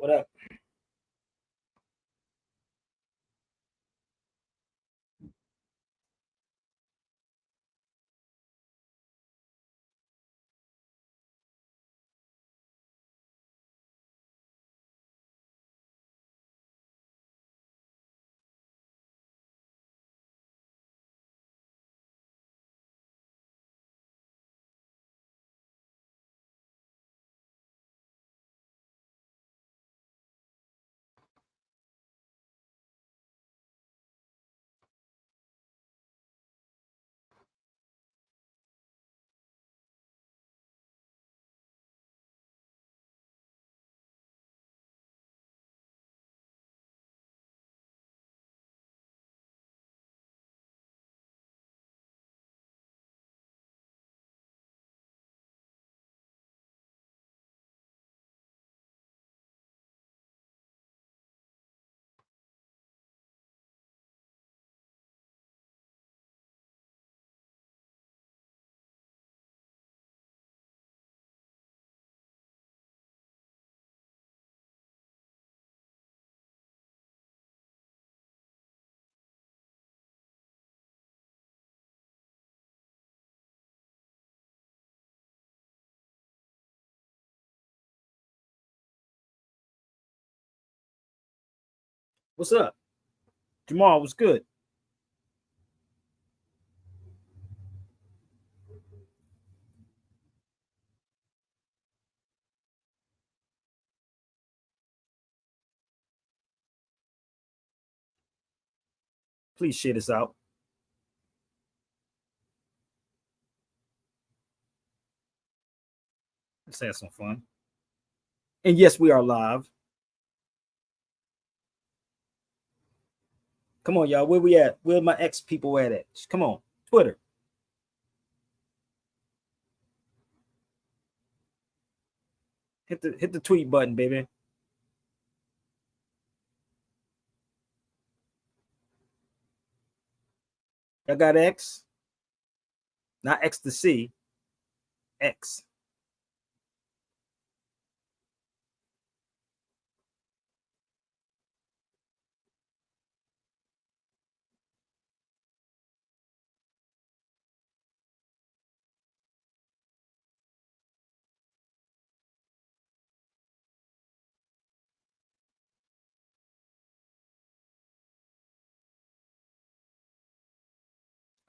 What up? What's up? Jamal, what's good? Please share this out. Let's have some fun. And yes, we are live. Come on, y'all. Where we at? Where my ex people at? Come on, Twitter. Hit the tweet button, baby. I got X, not ecstasy, X.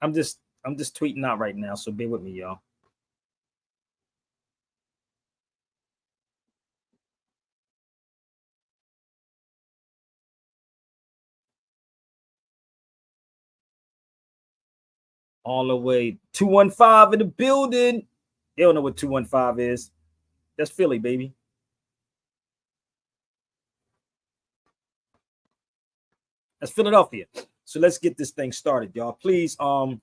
I'm just tweeting out right now, so bear with me, y'all. All the way 215 in the building. They don't know what 215 is. That's Philly, baby. That's Philadelphia. So let's get this thing started, y'all. Please, shout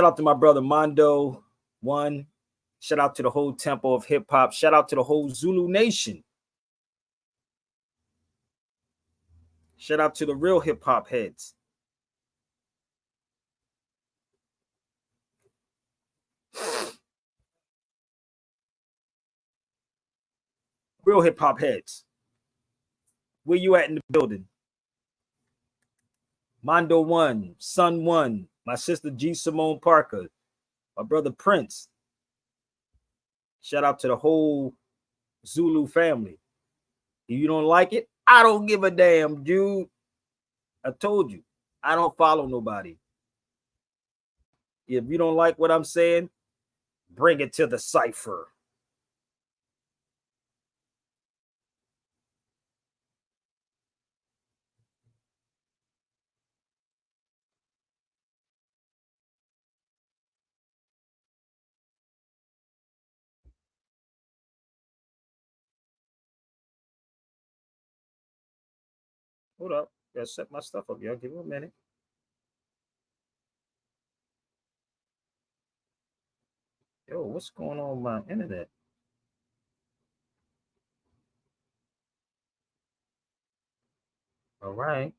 out to my brother Mondo One. Shout out to the whole temple of hip hop. Shout out to the whole Zulu Nation. Shout out to the real hip hop heads. Real hip hop heads. Where you at in the building? Mondo One, Son One, my sister G Simone Parker, my brother Prince. Shout out to the whole Zulu family. If you don't like it, I don't give a damn, dude. I told you, I don't follow nobody. If you don't like what I'm saying, bring it to the cipher. Hold up. Gotta set my stuff up, y'all. Give me a minute. Yo, what's going on with my internet? All right.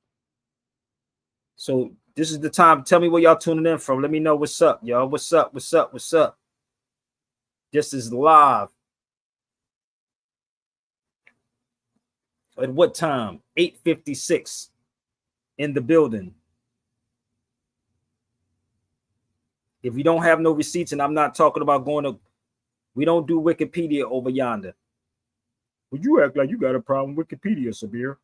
So this is the time. Tell me where y'all tuning in from. Let me know what's up, y'all. What's up? What's up? What's up? This is live. At what time? 8:56 in the building. If you don't have no receipts, and I'm not talking about going to, we don't do Wikipedia over yonder. Would you act like you got a problem with Wikipedia, Sabir?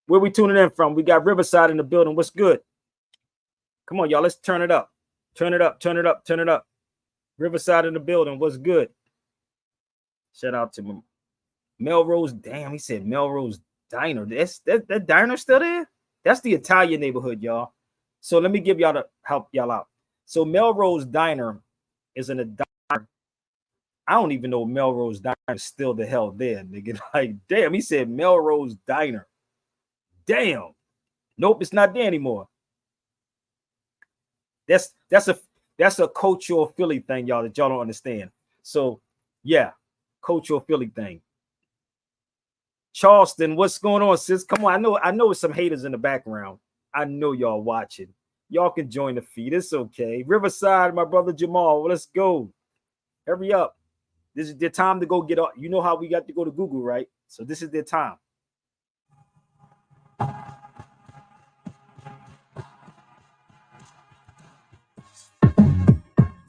Where we tuning in from? We got Riverside in the building. What's good? Come on, y'all. Let's turn it up. Turn it up. Turn it up. Turn it up. Riverside in the building. What's good? Shout out to Melrose. Damn, he said Melrose Diner. That diner still there? That's the Italian neighborhood, y'all. So let me give y'all to help y'all out. So Melrose Diner is in a diner. I don't even know Melrose Diner is still the hell there, nigga. Like, damn, he said Melrose Diner. Damn. Nope, it's not there anymore. That's a cultural Philly thing, y'all, that y'all don't understand. So yeah, cultural Philly thing. Charleston, what's going on, sis? Come on, I know it's some haters in the background. I know y'all watching. Y'all can join the feed. It's okay. Riverside, my brother Jamal. Let's go. Hurry up. This is their time to go get up. You know how we got to go to Google, right? So this is their time.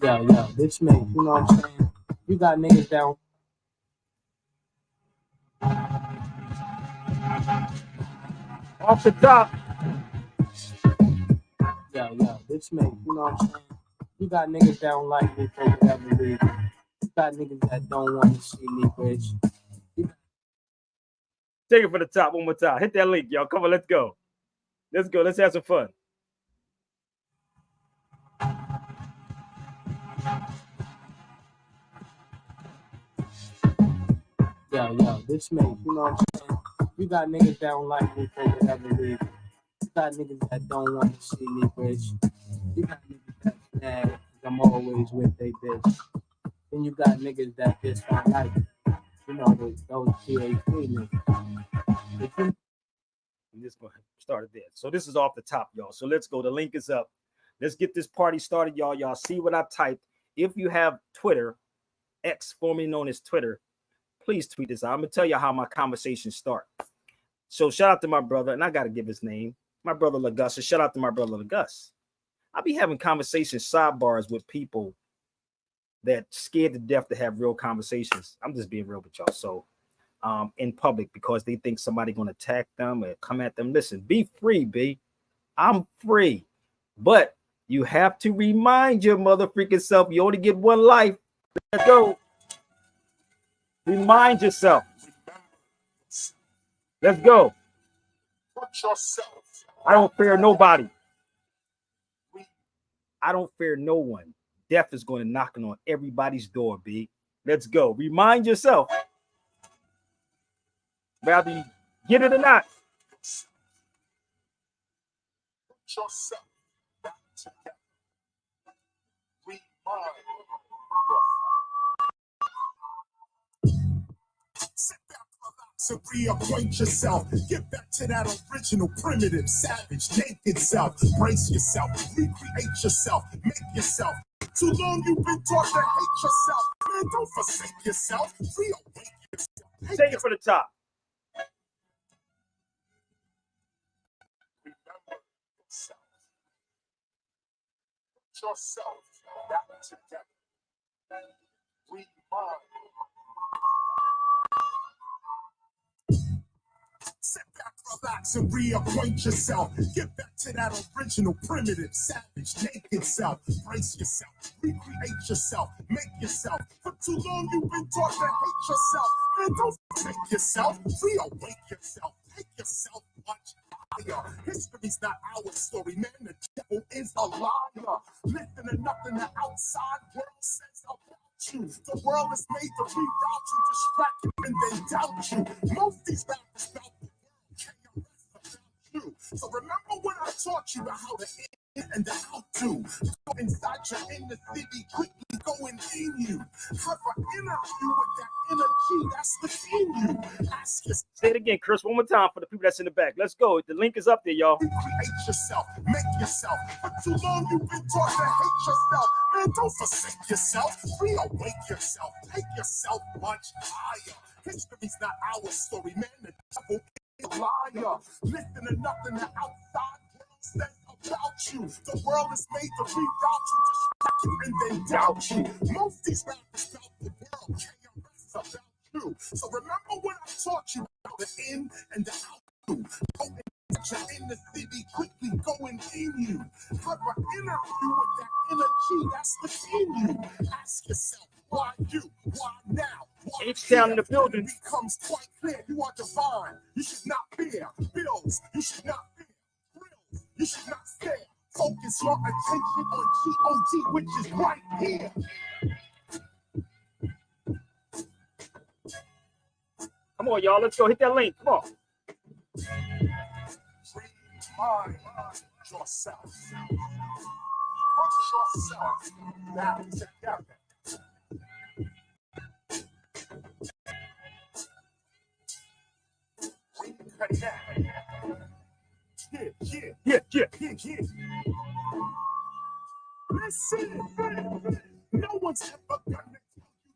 Yo, bitch mate, you know what I'm saying? You got niggas down. Off the top. Yo, bitch mate, you know what I'm saying? You got niggas that don't like me for whatever reason. You got niggas that don't want to see me rich. Take it for the top one more time. Hit that link, y'all. Come on, let's go. Let's go. Let's have some fun. Yo, bitch mate, you know what I'm saying? You got niggas that don't like me for whatever reason. You got niggas that don't want to see me rich. You got niggas that's mad because I'm always with they bitch. Then you got niggas that just don't like me. You know, those PhD niggas. I'm just going to start it there. So this is off the top, y'all. So let's go. The link is up. Let's get this party started, y'all. Y'all see what I typed. If you have Twitter, X, formerly known as Twitter, please tweet this out. I'm going to tell you how my conversations start. So shout out to my brother, and I got to give his name, my brother Lagus. So shout out to my brother Lagus. I'll be having conversations, sidebars with people that scared to death to have real conversations. I'm just being real with y'all. So in public, because they think somebody going to attack them or come at them. Listen, be free, B. I'm free. But you have to remind your mother freaking self, you only get one life. Let's go. Remind yourself. Let's go. I don't fear nobody. I don't fear no one. Death is going to knock on everybody's door, B. Let's go. Remind yourself. Whether you get it or not. Yourself. Sit back, relax, and reacquaint yourself. Get back to that original, primitive, savage, naked self. Brace yourself, recreate yourself, make yourself. Too long you've been taught to hate yourself. Man, don't forsake yourself. Reawake yourself. Take it for the top. Remember yourself. Put yourself back together. Remind. Sit back, relax, and reacquaint yourself. Get back to that original, primitive, savage, naked self. Brace yourself, recreate yourself, make yourself. For too long you've been taught to hate yourself. Man, don't forsake yourself, reawake yourself, take yourself much higher. History's not our story, man. The devil is a liar. Listen to nothing the outside world says about you. The world is made to reroute you, distract you, and then doubt you. Most these rappers about the world can't arrest about you. So remember when I taught you about how to and the how to. Go inside your inner city, quickly going in you. Have an interview with that energy that's within you. Ask yourself. Say it again, Chris, one more time for the people that's in the back. Let's go. The link is up there, y'all. Create yourself, make yourself. For too long you've been taught to hate yourself. Man, don't forsake yourself. Reawake yourself. Take yourself much higher. History's not our story, man. The devil is a liar. Listen to nothing the outside world says about you. The world is made to reroute you, distract you, and then doubt you. Most these rappers about the world can't rest about you. So remember what I taught you about the in and the out. Go in the city, quickly going in you. Have an interview with that energy that's within you. Ask yourself, why you? Why now? H-Town in the building. It becomes quite clear you are divine. You should not fear bills. You should not fear thrills. You should not stare. Focus your attention on G-O-D, which is right here. Come on, y'all. Let's go. Hit that link. Come on. Mind yourself. Put yourself now together. Yeah. Listen, no one's ever gonna tell you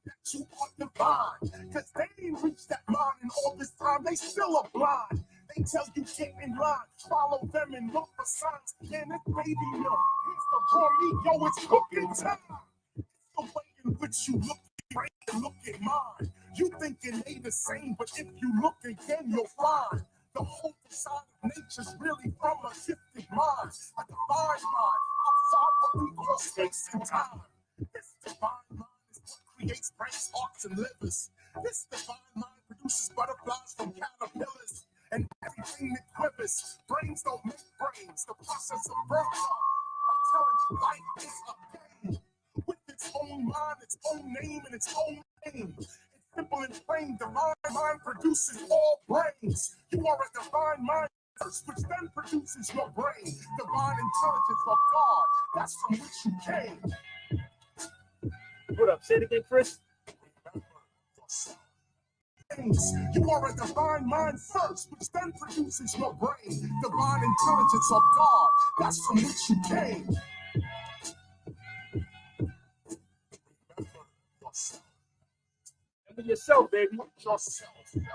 that you are divine, cause they ain't reached that line in all this time. They still are blind. They tell you get in line, follow them and look for signs. Man, it's baby milk. Here's the raw meat, yo, it's cooking time. It's the way in which you look at your brain and look at mine. You thinking they the same, but if you look again, you'll find the whole side of nature's really from a gifted mind, a divine mind, outside what we call space and time. This divine mind is what creates brains, hearts, and livers. This divine mind produces butterflies from caterpillars and everything that quivers. Brains don't make brains, the process of birth. I'm telling you, life is a game with its own mind, its own name, and its own name. Simple and plain, divine mind produces all brains. You are a divine mind first, which then produces your brain. Divine intelligence of God, that's from which you came. What up? Say it again, Chris. You are a divine mind first, which then produces your brain. Divine intelligence of God, that's from which you came. Remember yourself, baby. Put yourself together.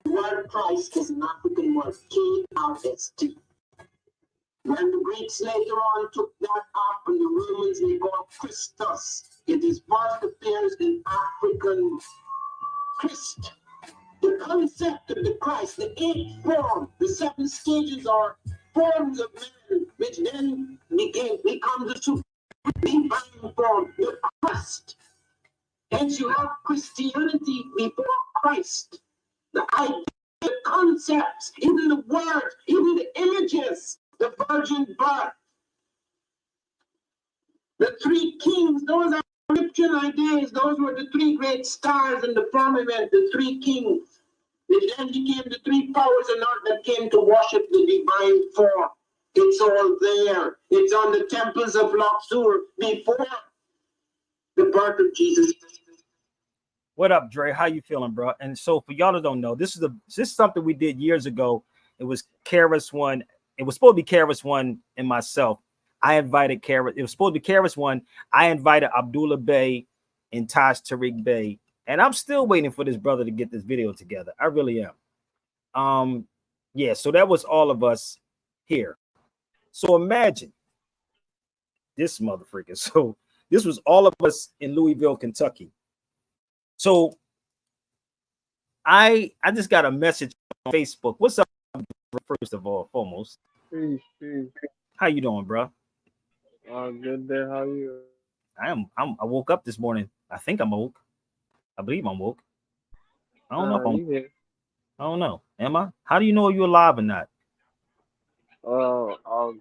Word Christ is an African word, K-R-S-T. When the Greeks later on took that up and the Romans they called Christus, it is first appears in African Christ. The concept of the Christ, the eight form, the seven stages are forms of man, which then becomes the supreme divine form, the Christ. Hence you have Christianity before Christ. The idea, the concepts, even the words, even the images, the virgin birth, the three kings, those are Egyptian ideas. Those were the three great stars in the firmament, the three kings. They then became the three powers on earth that came to worship the divine form. It's all there. It's on the temples of Luxor before the birth of Jesus. What up, Dre? How you feeling, bro? And so for y'all that don't know, this is something we did years ago. It was Karis One. It was supposed to be Karis One and myself. I invited Karis. It was supposed to be Karis One. I invited Abdullah Bey and Taj Tariq Bey. And I'm still waiting for this brother to get this video together. I really am. Yeah, so that was all of us here. So imagine this motherfucker. So this was all of us in Louisville, Kentucky. So I just got a message on Facebook. What's up, first of all, foremost? Peace. How you doing, bro? Good day. How are you? I woke up this morning. I think I'm woke. I believe I'm woke. I don't know if I'm. I don't know. Am I? How do you know you're alive or not? Uh, um,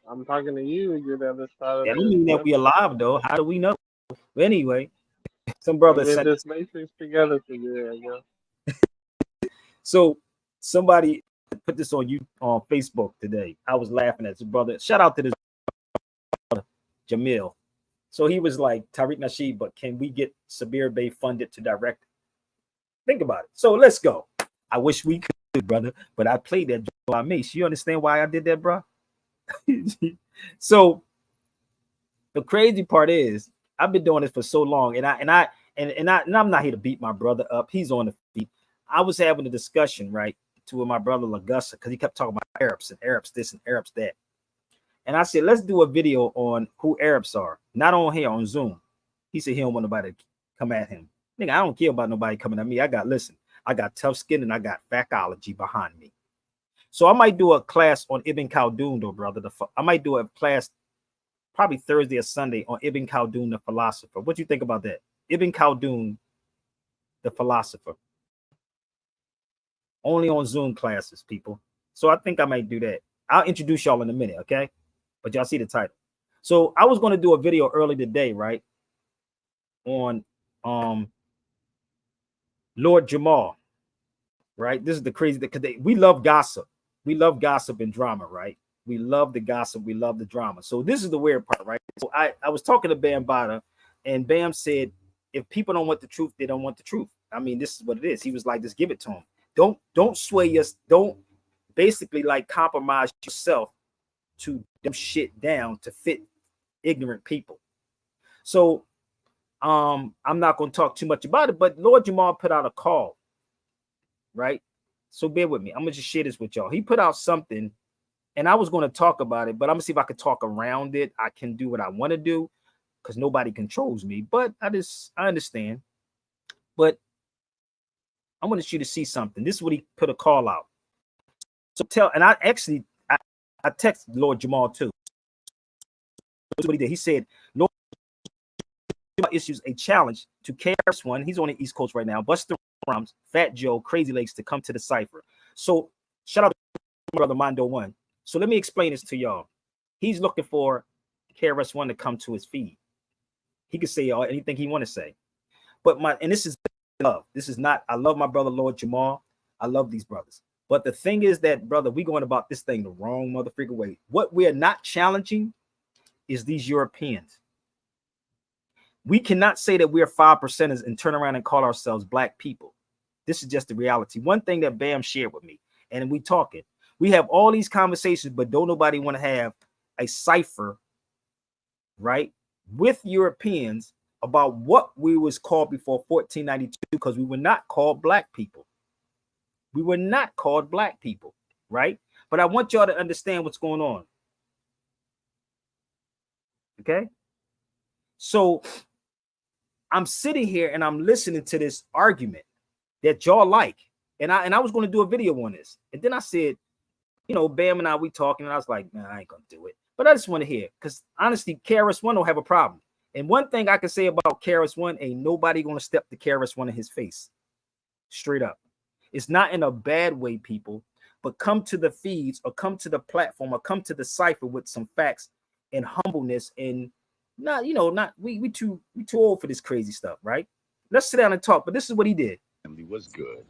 I'm talking to you. You're the other side of That don't this mean that we matrix. alive though. How do we know? But anyway, some I brother mean, sent this this. matrix together today, I guess. So somebody put this on you on Facebook today. I was laughing at his brother. Shout out to this Jamil. So he was like, Tariq Nasheed, but can we get Sabir Bey funded to direct? Think about it. So let's go. I wish we could, brother, but I played that by me. You understand why I did that, bro? So the crazy part is I've been doing this for so long, and I'm not here to beat my brother up. He's on the feet. I was having a discussion, right, to with my brother Lagussa, because he kept talking about Arabs and Arabs this and Arabs that. And I said, let's do a video on who Arabs are, not on here on Zoom. He said he don't want nobody to come at him. Nigga, I don't care about nobody coming at me. I got tough skin and I got faculty behind me. So I might do a class on Ibn Khaldun, though, brother. I might do a class probably Thursday or Sunday on Ibn Khaldun, the philosopher. What do you think about that? Ibn Khaldun, the philosopher. Only on Zoom classes, people. So I think I might do that. I'll introduce y'all in a minute, okay? But y'all see the title. So I was going to do a video early today, right? On Lord Jamal, right? This is the crazy thing, because we love gossip. We love gossip and drama, right? We love the gossip. We love the drama. So this is the weird part, right? So I was talking to Bam Bada, and Bam said, if people don't want the truth, they don't want the truth. I mean, this is what it is. He was like, just give it to them. Don't sway us. Don't basically like compromise yourself to dumb shit down to fit ignorant people. So I'm not going to talk too much about it, but Lord Jamal put out a call, right? So bear with me. I'm going to just share this with y'all. He put out something, and I was going to talk about it, but I'm going to see if I could talk around it. I can do what I want to do because nobody controls me, but I understand. But I want you to see something. This is what he put a call out. So and I texted Lord Jamal too. That's what he did. He said, Lord Jamal issues a challenge to KRS-One. He's on the East Coast right now. Busta Rhymes, Fat Joe, Crazy Legs to come to the cipher. So shout out to my brother Mondo One. So let me explain this to y'all. He's looking for KRS-One to come to his feed. He could say anything he want to say. But this is love. This is not, I love my brother Lord Jamal. I love these brothers. But the thing is that, brother, we going about this thing the wrong motherfucker way. What we are not challenging is these Europeans. We cannot say that we're 5%ers and turn around and call ourselves black people. This is just the reality. One thing that Bam shared with me, and we talking, we have all these conversations, but don't nobody want to have a cipher, right, with Europeans about what we was called before 1492, because we were not called black people. We were not called black people, right? But I want y'all to understand what's going on. Okay? So I'm sitting here and I'm listening to this argument that y'all like. And I was going to do a video on this. And then I said, Bam and we talking, and I was like, man, I ain't gonna do it. But I just want to hear, because honestly, KRS-One don't have a problem. And one thing I can say about KRS-One, ain't nobody gonna step to KRS-One in his face. Straight up. It's not in a bad way, people, but come to the feeds or come to the platform or come to the cipher with some facts and humbleness, and we too old for this crazy stuff, right? Let's sit down and talk. But this is what he did. Was good.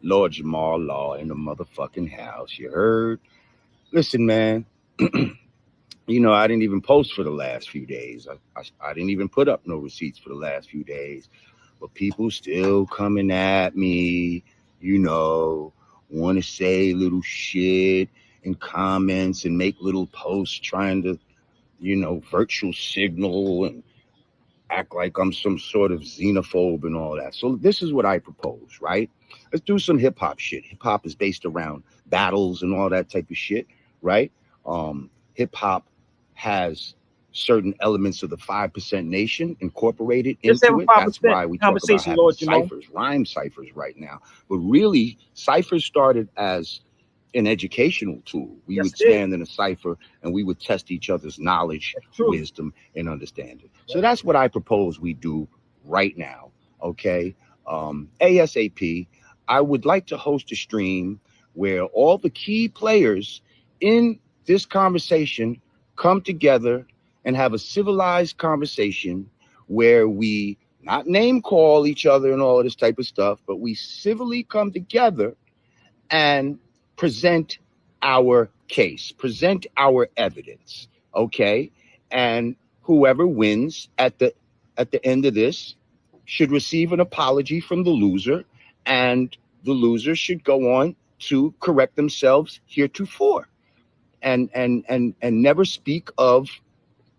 Lord Jamal Law in the motherfucking house. You heard? Listen, man. I didn't even post for the last few days. I didn't even put up no receipts for the last few days. But people still coming at me, want to say little shit in comments and make little posts trying to, virtual signal and act like I'm some sort of xenophobe and all that. So this is what I propose, right? Let's do some hip hop shit. Hip hop is based around battles and all that type of shit, right? Hip hop has certain elements of the 5% nation incorporated into it. That's why we talk about having ciphers, rhyme ciphers right now. But really, ciphers started as an educational tool. We would stand in a cipher and we would test each other's knowledge, wisdom, and understanding. So that's what I propose we do right now. Okay. ASAP. I would like to host a stream where all the key players in this conversation come together and have a civilized conversation where we not name call each other and all of this type of stuff, but we civilly come together and present our case, present our evidence, okay? And whoever wins at the end of this should receive an apology from the loser, and the loser should go on to correct themselves heretofore and never speak of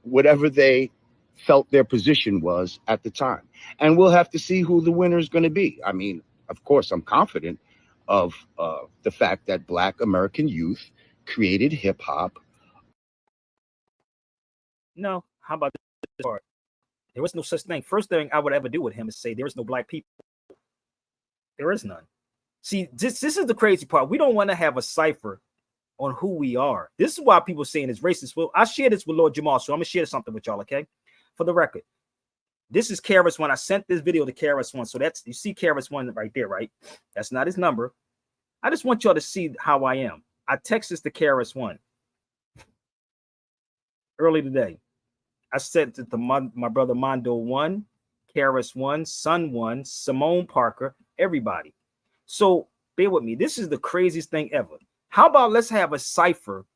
whatever they felt their position was at the time. And we'll have to see who the winner is going to be. I mean, of course, I'm confident of the fact that Black American youth created hip hop. No, how about this part? There was no such thing. First thing I would ever do with him is say there is no black people. There is none. See, this is the crazy part. We don't want to have a cipher on who we are. This is why people saying it's racist. Well, I share this with Lord Jamal, so I'm gonna share something with y'all, okay? For the record, this is KRS-One. I sent this video to KRS-One, so that's, you see KRS-One right there, right? That's not his number. I just want y'all to see how I am. I texted this to KRS-One early today. I sent it to my brother Mondo 1, KRS-One, Son 1, Simone Parker, everybody. So bear with me. This is the craziest thing ever. How about let's have a cipher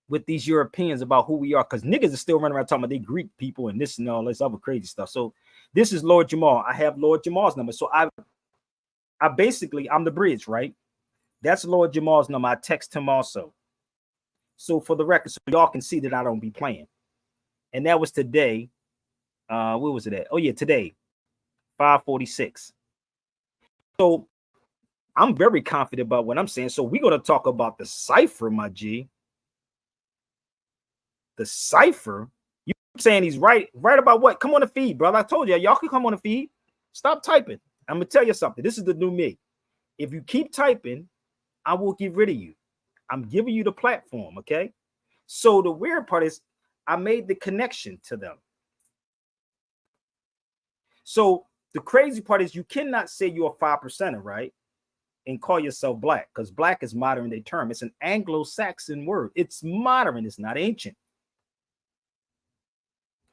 with these Europeans about who we are? Because niggas are still running around talking about they Greek people and this and all this other crazy stuff. So this is Lord Jamal. I have Lord Jamal's number. So I basically, I'm the bridge, right? That's Lord Jamal's number. I text him also. So for the record, so y'all can see that I don't be playing. And that was today. Where was it at? Oh yeah, today, 5:46. So I'm very confident about what I'm saying. So we're going to talk about the cipher, my G. The cipher? You saying he's right? Right about what? Come on the feed, brother. I told you, y'all can come on the feed. Stop typing. I'm going to tell you something. This is the new me. If you keep typing, I will get rid of you. I'm giving you the platform, okay? So the weird part is I made the connection to them. So the crazy part is you cannot say you're a 5%er, right? And call yourself black, because black is modern day term. It's an Anglo-Saxon word. It's modern. It's not ancient.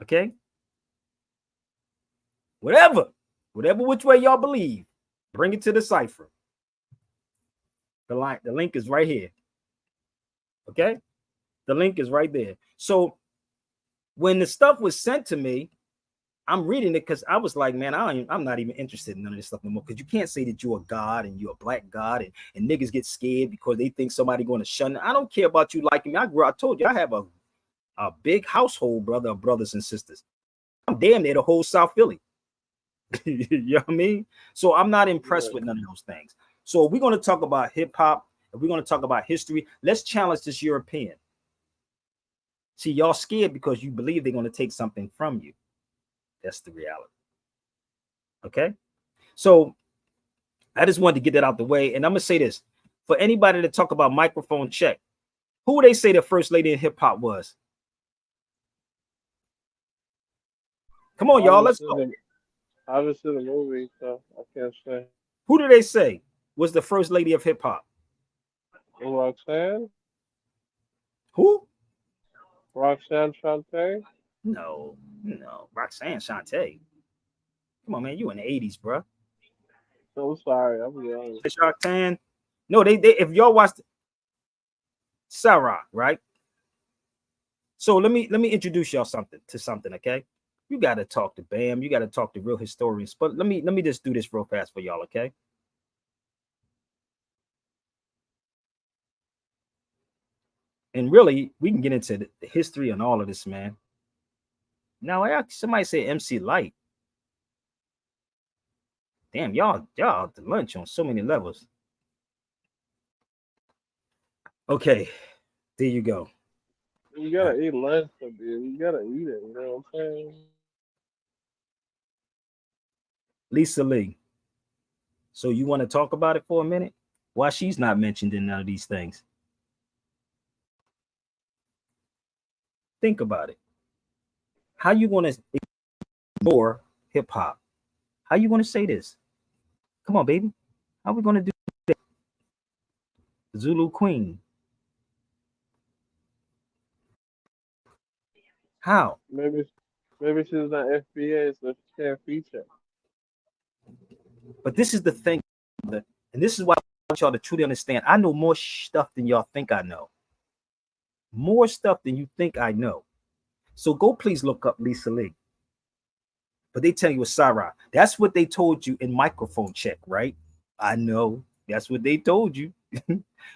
Okay? Whatever which way y'all believe, bring it to the cipher. The link is right here. Okay? The link is right there. So when the stuff was sent to me, I'm reading it because I was like, man, I'm not even interested in none of this stuff no more. Because you can't say that you're a god and you're a black god and niggas get scared because they think somebody going to shun. I don't care about you liking me. I told you I have a big household, brother, of brothers and sisters. I'm damn near the whole South Philly. You know what I mean? So I'm not impressed with none of those things. So we're going to talk about hip hop and we're going to talk about history. Let's challenge this European. See, y'all scared because you believe they're going to take something from you. That's the reality. Okay. So I just wanted to get that out the way. And I'm going to say this for anybody to talk about microphone check. Who would they say the first lady in hip hop was? Come on, y'all. Let's go. I haven't seen the movie, so I can't say. Who do they say was the first lady of hip hop? Roxanne? Who? Roxanne Shante? No. Roxanne Shante. Come on, man. You in the 80s, bro. So sorry, I'm young. Roxanne. No, they if y'all watched Sarah, right? So let me introduce y'all to something, okay? You got to talk to Bam. You got to talk to real historians. But let me just do this real fast for y'all, okay? And really, we can get into the history and all of this, man. Now, somebody say MC Light. Damn, y'all out to lunch on so many levels. Okay, there you go. You gotta eat lunch, dude. You gotta eat it. You know what I'm saying? Lisa Lee. So you want to talk about it for a minute? Why she's not mentioned in none of these things? Think about it. How you going to ignore hip hop? How you going to say this? Come on, baby. How are we gonna do that? Zulu Queen. How? Maybe she's not FBA, so she can't feature. But this is the thing, and this is why I want y'all to truly understand. I know more stuff than y'all think I know. More stuff than you think I know. So go please look up Lisa Lee. But they tell you it's Sarah. That's what they told you in microphone check, right? I know. That's what they told you.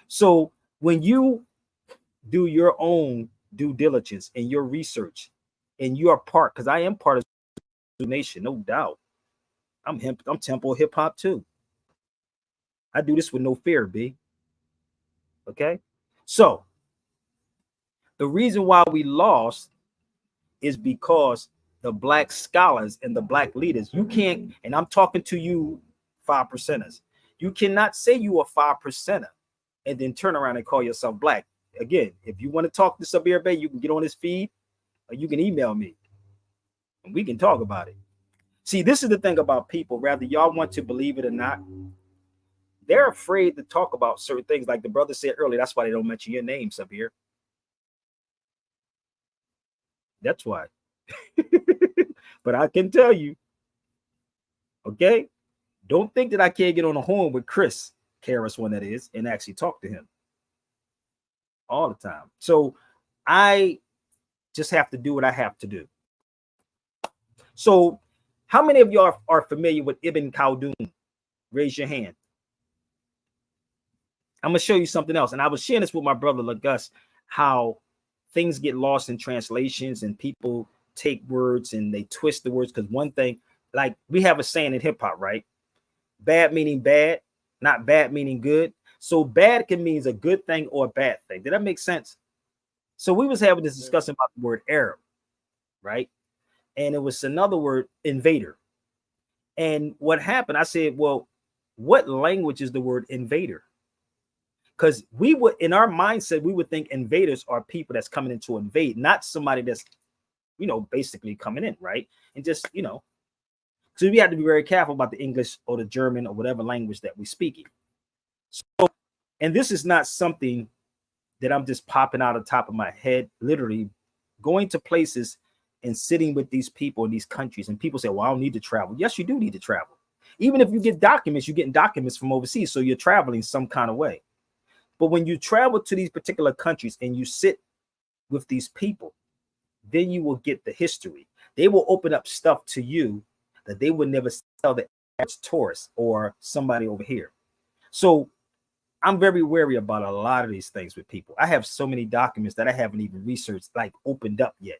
So when you do your own due diligence and your research, and you are part, because I am part of the nation, no doubt. I'm temple hip hop too. I do this with no fear, B. Okay. So the reason why we lost is because the black scholars and the black leaders, you can't, and I'm talking to you 5%ers, you cannot say you are 5%er and then turn around and call yourself black. Again, if you want to talk to Sabir Bey, you can get on his feed or you can email me and we can talk about it. See, this is the thing about people, whether y'all want to believe it or not, they're afraid to talk about certain things. Like the brother said earlier, that's why they don't mention your name, Sabir. That's why. But I can tell you, okay, don't think that I can't get on the horn with Chris, Karis one that is, and actually talk to him all the time. So I just have to do what I have to do. So how many of y'all are familiar with Ibn Khaldun? Raise your hand. I'm going to show you something else. And I was sharing this with my brother, Lagus, how things get lost in translations and people take words and they twist the words. Because one thing, like we have a saying in hip hop, right? Bad meaning bad, not bad meaning good. So bad can mean a good thing or a bad thing. Did that make sense? So we was having this discussion about the word Arab, right? And it was another word, invader. And what happened, I said, well, what language is the word invader? Because we would, in our mindset, we would think invaders are people that's coming in to invade, not somebody that's, basically coming in, right? And just, so we have to be very careful about the English or the German or whatever language that we speak. So, and this is not something that I'm just popping out of the top of my head, literally going to places and sitting with these people in these countries. And people say, well, I don't need to travel. Yes, you do need to travel. Even if you get documents, you're getting documents from overseas. So you're traveling some kind of way. But when you travel to these particular countries and you sit with these people, then you will get the history. They will open up stuff to you that they would never tell the average tourist or somebody over here. So I'm very wary about a lot of these things with people. I have so many documents that I haven't even researched, like opened up yet.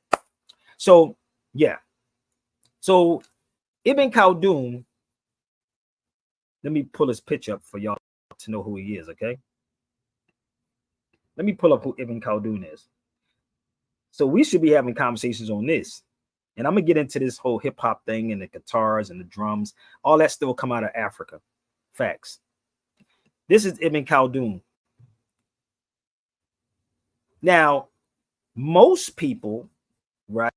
So, yeah. So Ibn Khaldun, let me pull his picture up for y'all to know who he is, okay? Let me pull up who Ibn Khaldun is. So we should be having conversations on this. And I'm going to get into this whole hip hop thing and the guitars and the drums. All that still come out of Africa. Facts. This is Ibn Khaldun. Now, most people, right,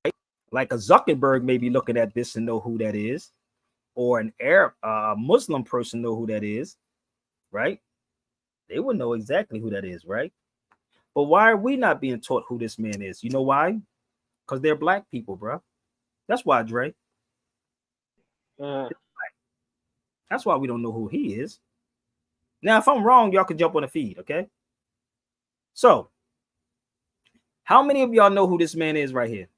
like a Zuckerberg may be looking at this and know who that is, or an Arab, Muslim person know who that is, right? They would know exactly who that is, right? But why are we not being taught who this man is? You know why? Because they're black people, bro. That's why, Dre. That's why we don't know who he is. Now, if I'm wrong, y'all can jump on the feed, okay? So, how many of y'all know who this man is right here?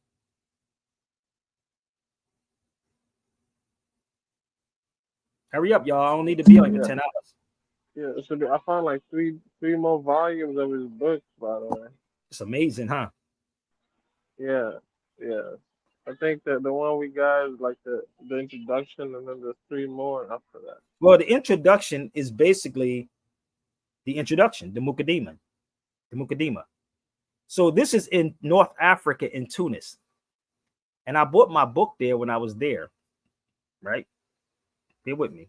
Hurry up, y'all. I don't need to be like for 10 hours. Yeah, so I found like three more volumes of his books, by the way. It's amazing, huh? Yeah. I think that the one we got is like the introduction, and then there's 3 more after that. Well, the introduction is basically the introduction, the Mukaddima. So this is in North Africa in Tunis. And I bought my book there when I was there, right? Bear with me.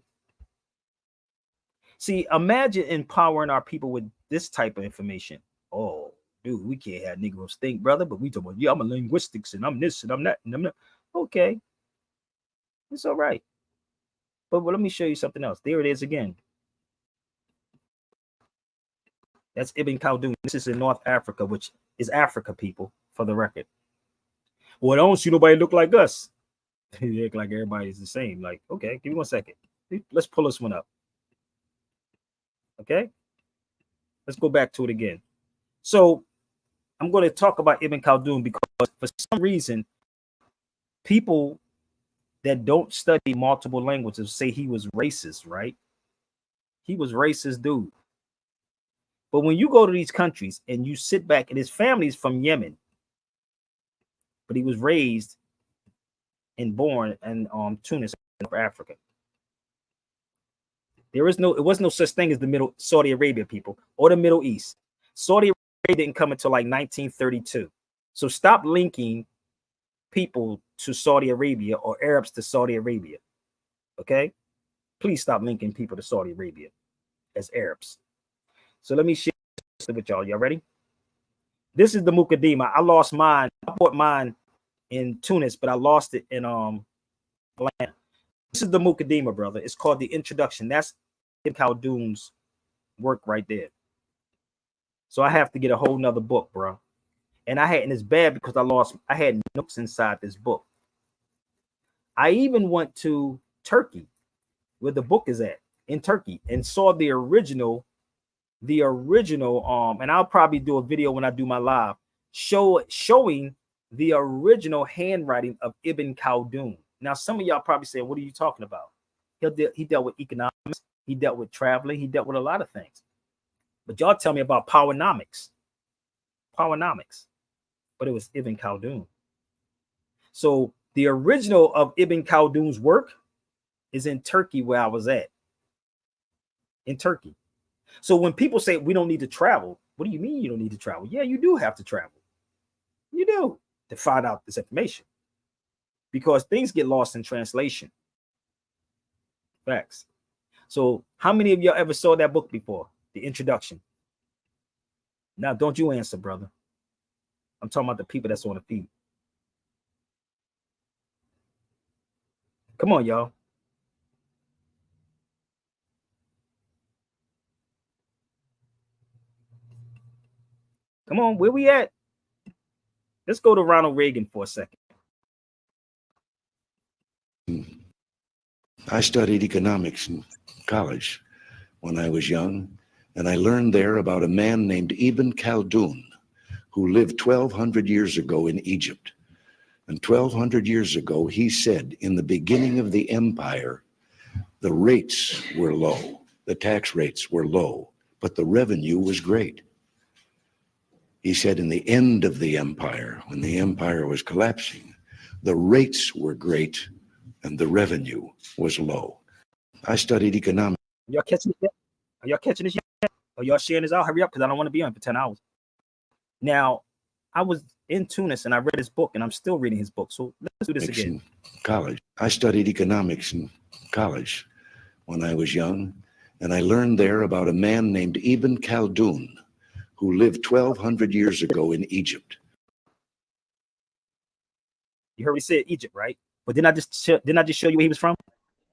See, imagine empowering our people with this type of information. Oh, dude, we can't have Negroes think, brother, but we talk about, yeah, I'm a linguistics and I'm this and I'm that and I'm that. Okay, it's all right. But let me show you something else. There it is again. That's Ibn Khaldun. This is in North Africa, which is Africa, people, for the record. Well, I don't see nobody look like us. They look like everybody's the same. Like, okay, give me 1 second. Let's pull this one up. Okay, let's go back to it again. So I'm going to talk about Ibn Khaldun because for some reason, people that don't study multiple languages say he was racist, right? He was racist, dude. But when you go to these countries and you sit back, and his family's from Yemen, but he was raised and born in Tunis, Africa. It was no such thing as the middle Saudi Arabia, people, or the Middle East. Saudi Arabia didn't come until like 1932. So stop linking people to Saudi Arabia or Arabs to Saudi Arabia. Okay? Please stop linking people to Saudi Arabia as Arabs. So let me share this with y'all. Y'all ready? This is the Muqaddimah. I lost mine. I bought mine in Tunis, but I lost it in Atlanta. This is the Muqaddimah, brother. It's called the Introduction. That's Ibn Khaldun's work right there. So I have to get a whole nother book, bro. And it's bad because I had notes inside this book. I even went to Turkey, where the book is at, in Turkey, and saw the original, and I'll probably do a video when I do my live, showing the original handwriting of Ibn Khaldun. Now, some of y'all probably say, what are you talking about? He dealt with economics, he dealt with traveling, he dealt with a lot of things. But y'all tell me about powernomics. But it was Ibn Khaldun. So the original of Ibn Khaldun's work is in Turkey, where I was at. In Turkey. So when people say we don't need to travel, what do you mean you don't need to travel? Yeah, you do have to travel. You do, to find out this information. Because things get lost in translation. Facts. So how many of y'all ever saw that book before? The Introduction. Now, don't you answer, brother. I'm talking about the people that's on the feed. Come on, y'all. Come on, where we at? Let's go to Ronald Reagan for a second. I studied economics in college when I was young, and I learned there about a man named Ibn Khaldun who lived 1,200 years ago in Egypt. And 1,200 years ago, he said, in the beginning of the empire, the rates were low, the tax rates were low, but the revenue was great. He said, in the end of the empire, when the empire was collapsing, the rates were great and the revenue was low. I studied economics. Y'all catching this yet? Are y'all catching this yet? Are y'all sharing this out? Hurry up, because I don't want to be on for 10 hours. Now, I was in Tunis and I read his book, and I'm still reading his book. So let's do this again. College. I studied economics in college when I was young, and I learned there about a man named Ibn Khaldun who lived 1,200 years ago in Egypt. You heard me say Egypt, right? But didn't I just show you where he was from?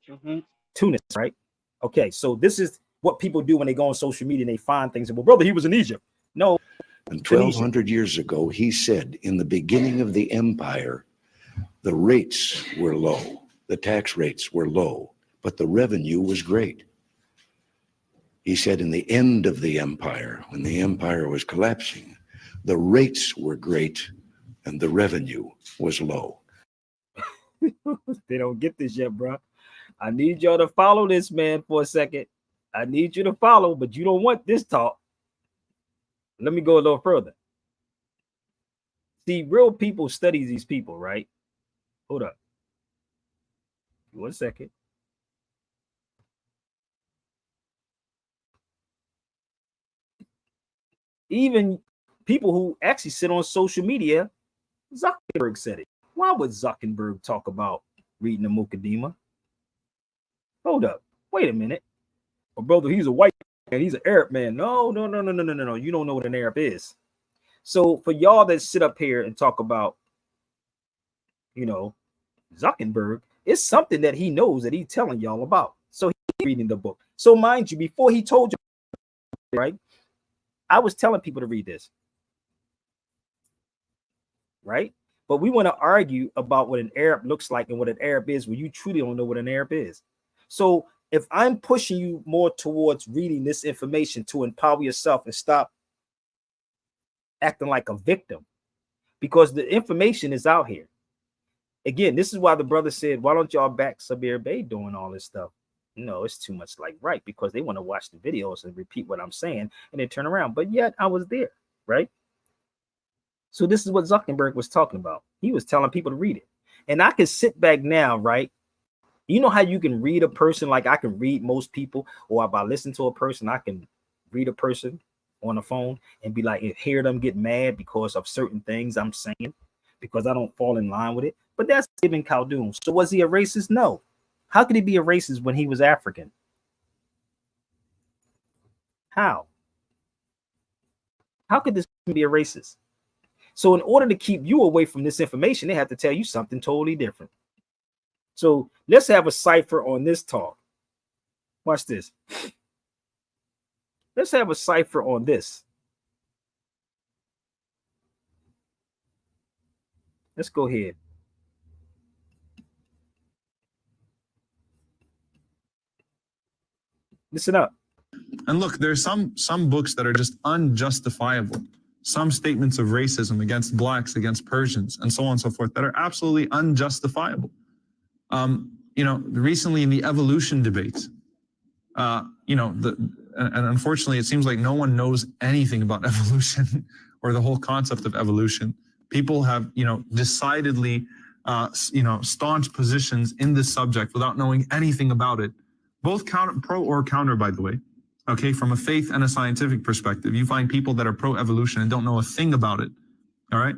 Mm-hmm. Tunis, right? Okay, so this is what people do when they go on social media and they find things. Well, brother, he was in Egypt. No. And 1,200 years ago, he said, in the beginning of the empire, the rates were low, the tax rates were low, but the revenue was great. He said, in the end of the empire, when the empire was collapsing, the rates were great and the revenue was low. They don't get this yet, bro. I need y'all to follow this man for a second. I need you to follow, but you don't want this talk. Let me go a little further. See, real people study these people, right? Hold up. 1 second. Even people who actually sit on social media, Zuckerberg said it. Why would Zuckerberg talk about reading the Muqaddimah? Hold up. Wait a minute. Well, brother, he's a white man. He's an Arab man. No. You don't know what an Arab is. So for y'all that sit up here and talk about, Zuckerberg, it's something that he knows that he's telling y'all about. So he's reading the book. So mind you, before he told you, right, I was telling people to read this, right? But we want to argue about what an Arab looks like and what an Arab is when you truly don't know what an Arab is. So if I'm pushing you more towards reading this information to empower yourself and stop acting like a victim, because the information is out here. Again, this is why the brother said, why don't y'all back Sabir Bey doing all this stuff? No, it's too much like right, because they want to watch the videos and repeat what I'm saying and then turn around. But yet I was there, right? So this is what Zuckerberg was talking about. He was telling people to read it. And I can sit back now, right? You know how you can read a person like I can read most people, or if I listen to a person, I can read a person on the phone and be like, hear them get mad because of certain things I'm saying, because I don't fall in line with it. But that's Ibn Khaldun. So was he a racist? No. How could he be a racist when he was African? How? How could this be a racist? So in order to keep you away from this information, they have to tell you something totally different. So let's have a cipher on this talk. Watch this. Let's have a cipher on this. Let's go ahead. Listen up. And look, there's some books that are just unjustifiable. Some statements of racism against blacks, against Persians, and so on and so forth that are absolutely unjustifiable. Recently in the evolution debates, and unfortunately, it seems like no one knows anything about evolution or the whole concept of evolution. People have, decidedly, staunch positions in this subject without knowing anything about it, both pro or counter, by the way. Okay, from a faith and a scientific perspective, you find people that are pro-evolution and don't know a thing about it. All right.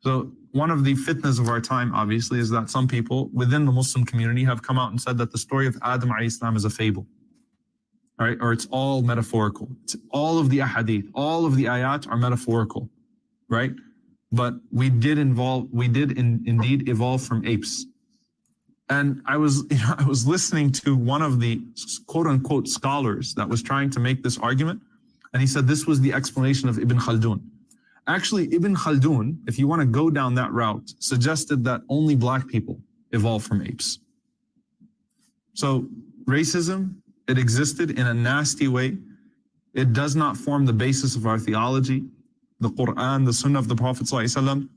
So one of the fitnas of our time, obviously, is that some people within the Muslim community have come out and said that the story of Adam alayhi salam is a fable. All right, or it's all metaphorical. It's all of the ahadith, all of the ayat are metaphorical, right? But we did indeed evolve from apes. And I was listening to one of the quote unquote scholars that was trying to make this argument. And he said this was the explanation of Ibn Khaldun. Actually, Ibn Khaldun, if you want to go down that route, suggested that only black people evolved from apes. So racism, it existed in a nasty way. It does not form the basis of our theology. The Quran, the Sunnah of the Prophet ﷺ,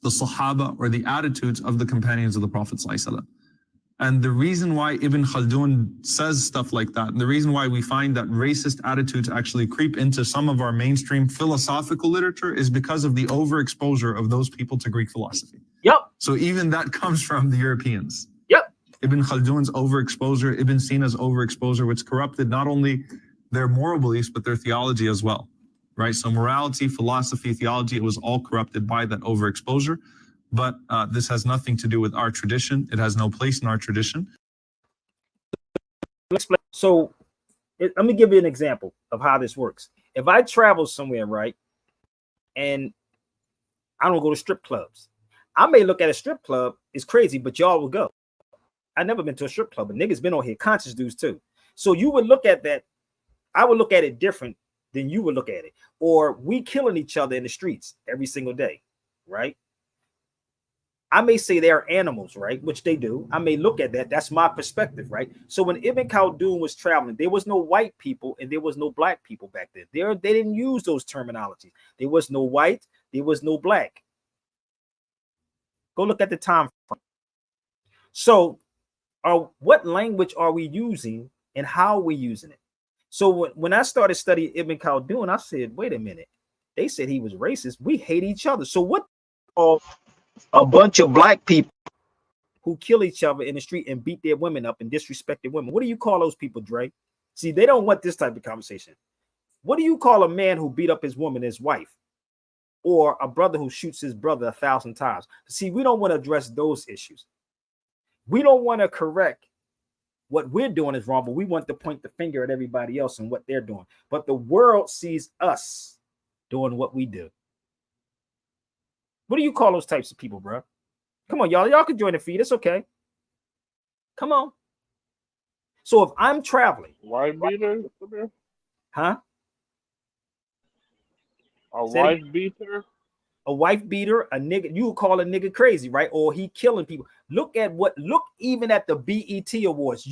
the Sahaba, or the attitudes of the companions of the Prophet ﷺ. And the reason why Ibn Khaldun says stuff like that, and the reason why we find that racist attitudes actually creep into some of our mainstream philosophical literature is because of the overexposure of those people to Greek philosophy. Yep. So even that comes from the Europeans. Yep. Ibn Khaldun's overexposure, Ibn Sina's overexposure, which corrupted not only their moral beliefs, but their theology as well, right? So morality, philosophy, theology, it was all corrupted by that overexposure. But this has nothing to do with our tradition. It has no place in our tradition. So let me give you an example of how this works. If I travel somewhere, right, and I don't go to strip clubs, I may look at a strip club, it's crazy, but y'all will go. I've never been to a strip club, but niggas been on here, conscious dudes too. So you would look at that, I would look at it different than you would look at it. Or we killing each other in the streets every single day, right? I may say they are animals, right? Which they do. I may look at that. That's my perspective, right? So when Ibn Khaldun was traveling, there was no white people and there was no black people back then. They didn't use those terminologies. There was no white. There was no black. Go look at the time frame. So what language are we using and how are we using it? So when I started studying Ibn Khaldun, I said, wait a minute. They said he was racist. We hate each other. So what a bunch of black people who kill each other in the street and beat their women up and disrespect their women? What do you call those people, Dre? See, they don't want this type of conversation. What do you call a man who beat up his woman, his wife? Or a brother who shoots his brother 1,000 times? See, we don't want to address those issues. We don't want to correct what we're doing is wrong, but we want to point the finger at everybody else and what they're doing. But the world sees us doing what we do. What do you call those types of people, bro? Come on, y'all. Y'all can join the feed. It's okay. Come on. So if I'm traveling, White beaters, huh? A Said wife beater? a wife beater, a nigga, you would call a nigga crazy, right? Or he killing people. Look even at the BET Awards.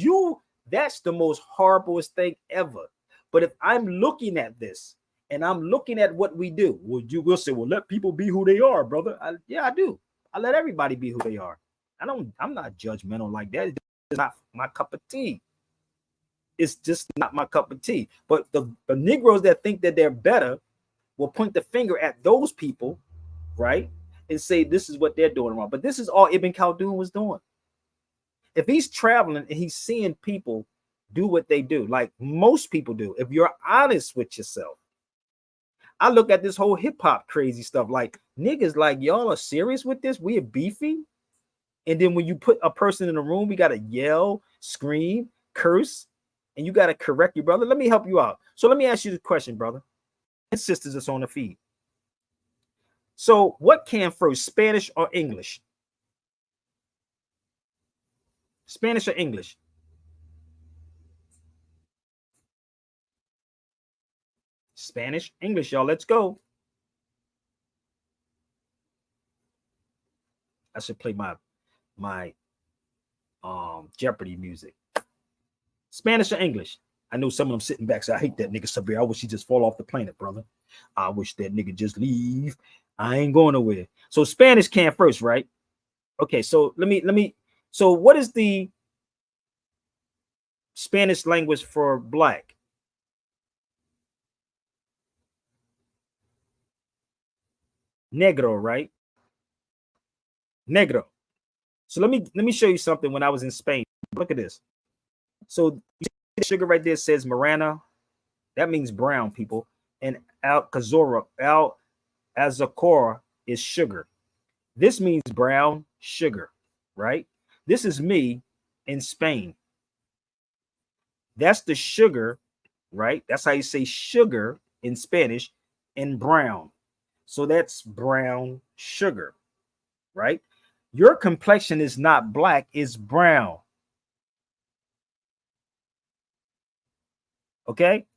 That's the most horriblest thing ever. But if I'm looking at this and I'm looking at what we do, you will say, well, let people be who they are, brother. Yeah, I do. I let everybody be who they are. I'm not judgmental like that. It's not my cup of tea. It's just not my cup of tea. But the Negroes that think that they're better will point the finger at those people, right? And say this is what they're doing wrong. But this is all Ibn Khaldun was doing. If he's traveling and he's seeing people do what they do, like most people do, if you're honest with yourself, I look at this whole hip hop crazy stuff like niggas, like y'all are serious with this? We are beefing. And then when you put a person in a room, we got to yell, scream, curse, and you got to correct your brother. Let me help you out. So let me ask you the question, brother and sisters that's on the feed. So what came first, Spanish or English? Spanish or English? Spanish, English, y'all. Let's go. I should play my Jeopardy music. Spanish or English? I know some of them sitting back. So I hate that nigga Sabir. I wish he just fall off the planet, brother. I wish that nigga just leave. I ain't going nowhere. So Spanish came first, right? Okay, so let me. So what is the Spanish language for black? Negro, right? Negro. So let me show you something. When I was in Spain, look at this. So the sugar right there says Marana. That means brown, people. And Al Azacora is sugar. This means brown sugar, right? This is me in Spain. That's the sugar, right? That's how you say sugar in Spanish, and brown. So that's brown sugar, right? Your complexion is not black, it's brown. Okay?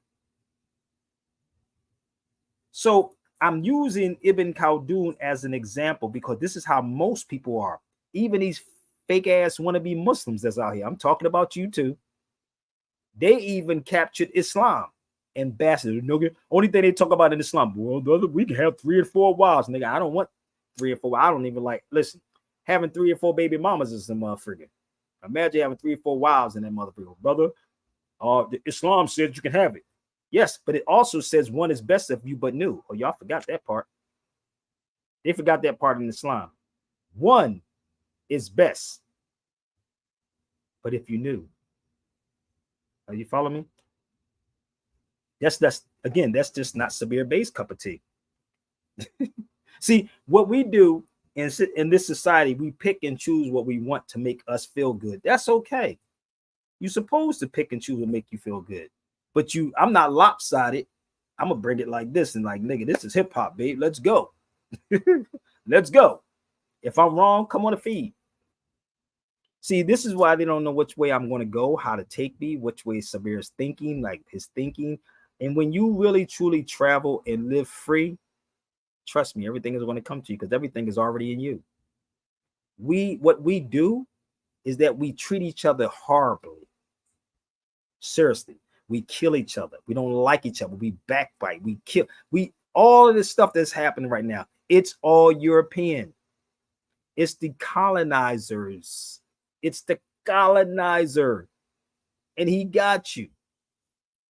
So I'm using Ibn Khaldun as an example because this is how most people are. Even these fake ass wannabe Muslims that's out here. I'm talking about you too. They even captured Islam. Ambassador, nigga. Only thing they talk about in Islam, well, we can have 3 or 4 wives, nigga. I don't want 3 or 4. I don't even like. Listen, having 3 or 4 baby mamas is a motherfucker. Imagine having 3 or 4 wives in that motherfucker, brother. Islam says you can have it. Yes, but it also says one is best of you but new. Oh, y'all forgot that part. They forgot that part in Islam. One is best, but if you knew. Are you follow me? That's just not Sabir Bay's cup of tea. See, what we do in this society, we pick and choose what we want to make us feel good. That's okay. You're supposed to pick and choose what make you feel good. But I'm not lopsided. I'm gonna bring it like this and like, nigga, this is hip hop, babe. Let's go. Let's go. If I'm wrong, come on the feed. See, this is why they don't know which way I'm going to go, how to take me, which way Sabir's thinking, like his thinking. And when you really truly travel and live free, trust me, everything is going to come to you because everything is already in you. What we do is that we treat each other horribly. Seriously, we kill each other. We don't like each other. We backbite. We kill. All of this stuff that's happening right now. It's all European. It's the colonizers. It's the colonizer, and he got you.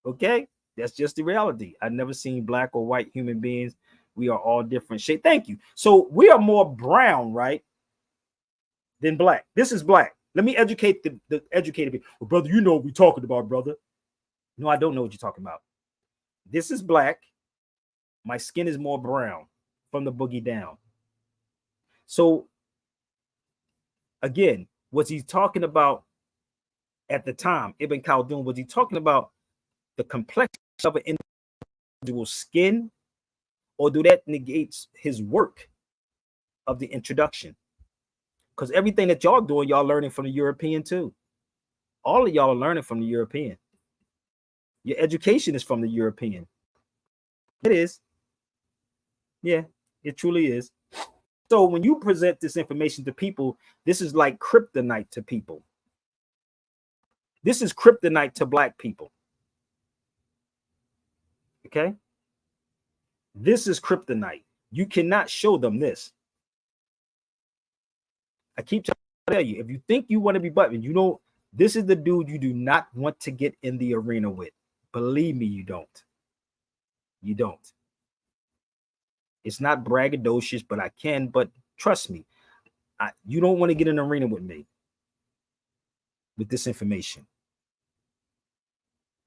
Okay, that's just the reality. I've never seen black or white human beings. We are all different shade. Thank you. So we are more brown, right, than black. This is black. Let me educate the educated people. Well, brother, you know what we're talking about, brother. No, I don't know what you're talking about. This is black. My skin is more brown from the boogie down. So again, was he talking about at the time, Ibn Khaldun, was he talking about the complexity of an individual skin, or do that negates his work of the introduction? Because everything that y'all doing, y'all learning from the European too. All of y'all are learning from the European. Your education is from the European. It is. Yeah, it truly is. So when you present this information to people, this is like kryptonite to people. This is kryptonite to black people. Okay? This is kryptonite. You cannot show them this. I keep telling you, if you think you want to be button, you know, this is the dude you do not want to get in the arena with. Believe me, you don't. You don't. It's not braggadocious, but I can. But trust me, you don't want to get in an arena with me with this information.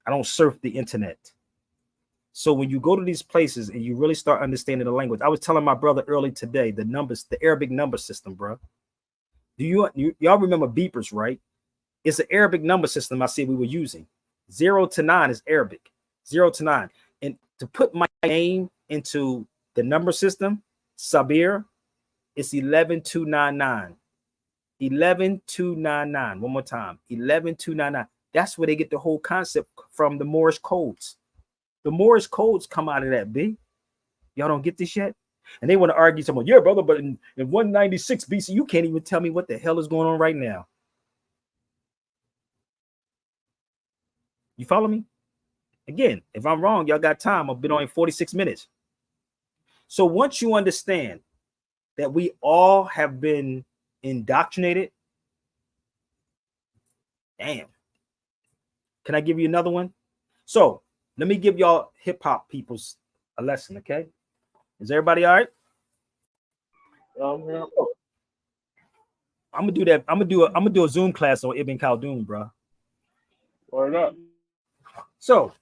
I don't surf the internet. So when you go to these places and you really start understanding the language, I was telling my brother early today, the numbers, the Arabic number system, bro. Y'all remember beepers, right? It's an Arabic number system I said we were using. 0 to 9 is Arabic. 0 to 9. And to put my name into the number system, Sabir, it's 11299. 11299. One more time. 11299. That's where they get the whole concept from, the Moorish codes. The Moorish codes come out of that, B. Y'all don't get this yet? And they want to argue someone, yeah, brother, but in 196 BC, you can't even tell me what the hell is going on right now. You follow me? Again, if I'm wrong, y'all got time. I've been on 46 minutes. So once you understand that we all have been indoctrinated, damn. Can I give you another one? So let me give y'all hip hop peoples a lesson, okay? Is everybody all right? Yeah. I'm gonna do that. I'm gonna do a Zoom class on Ibn Khaldun, bro. Word up. So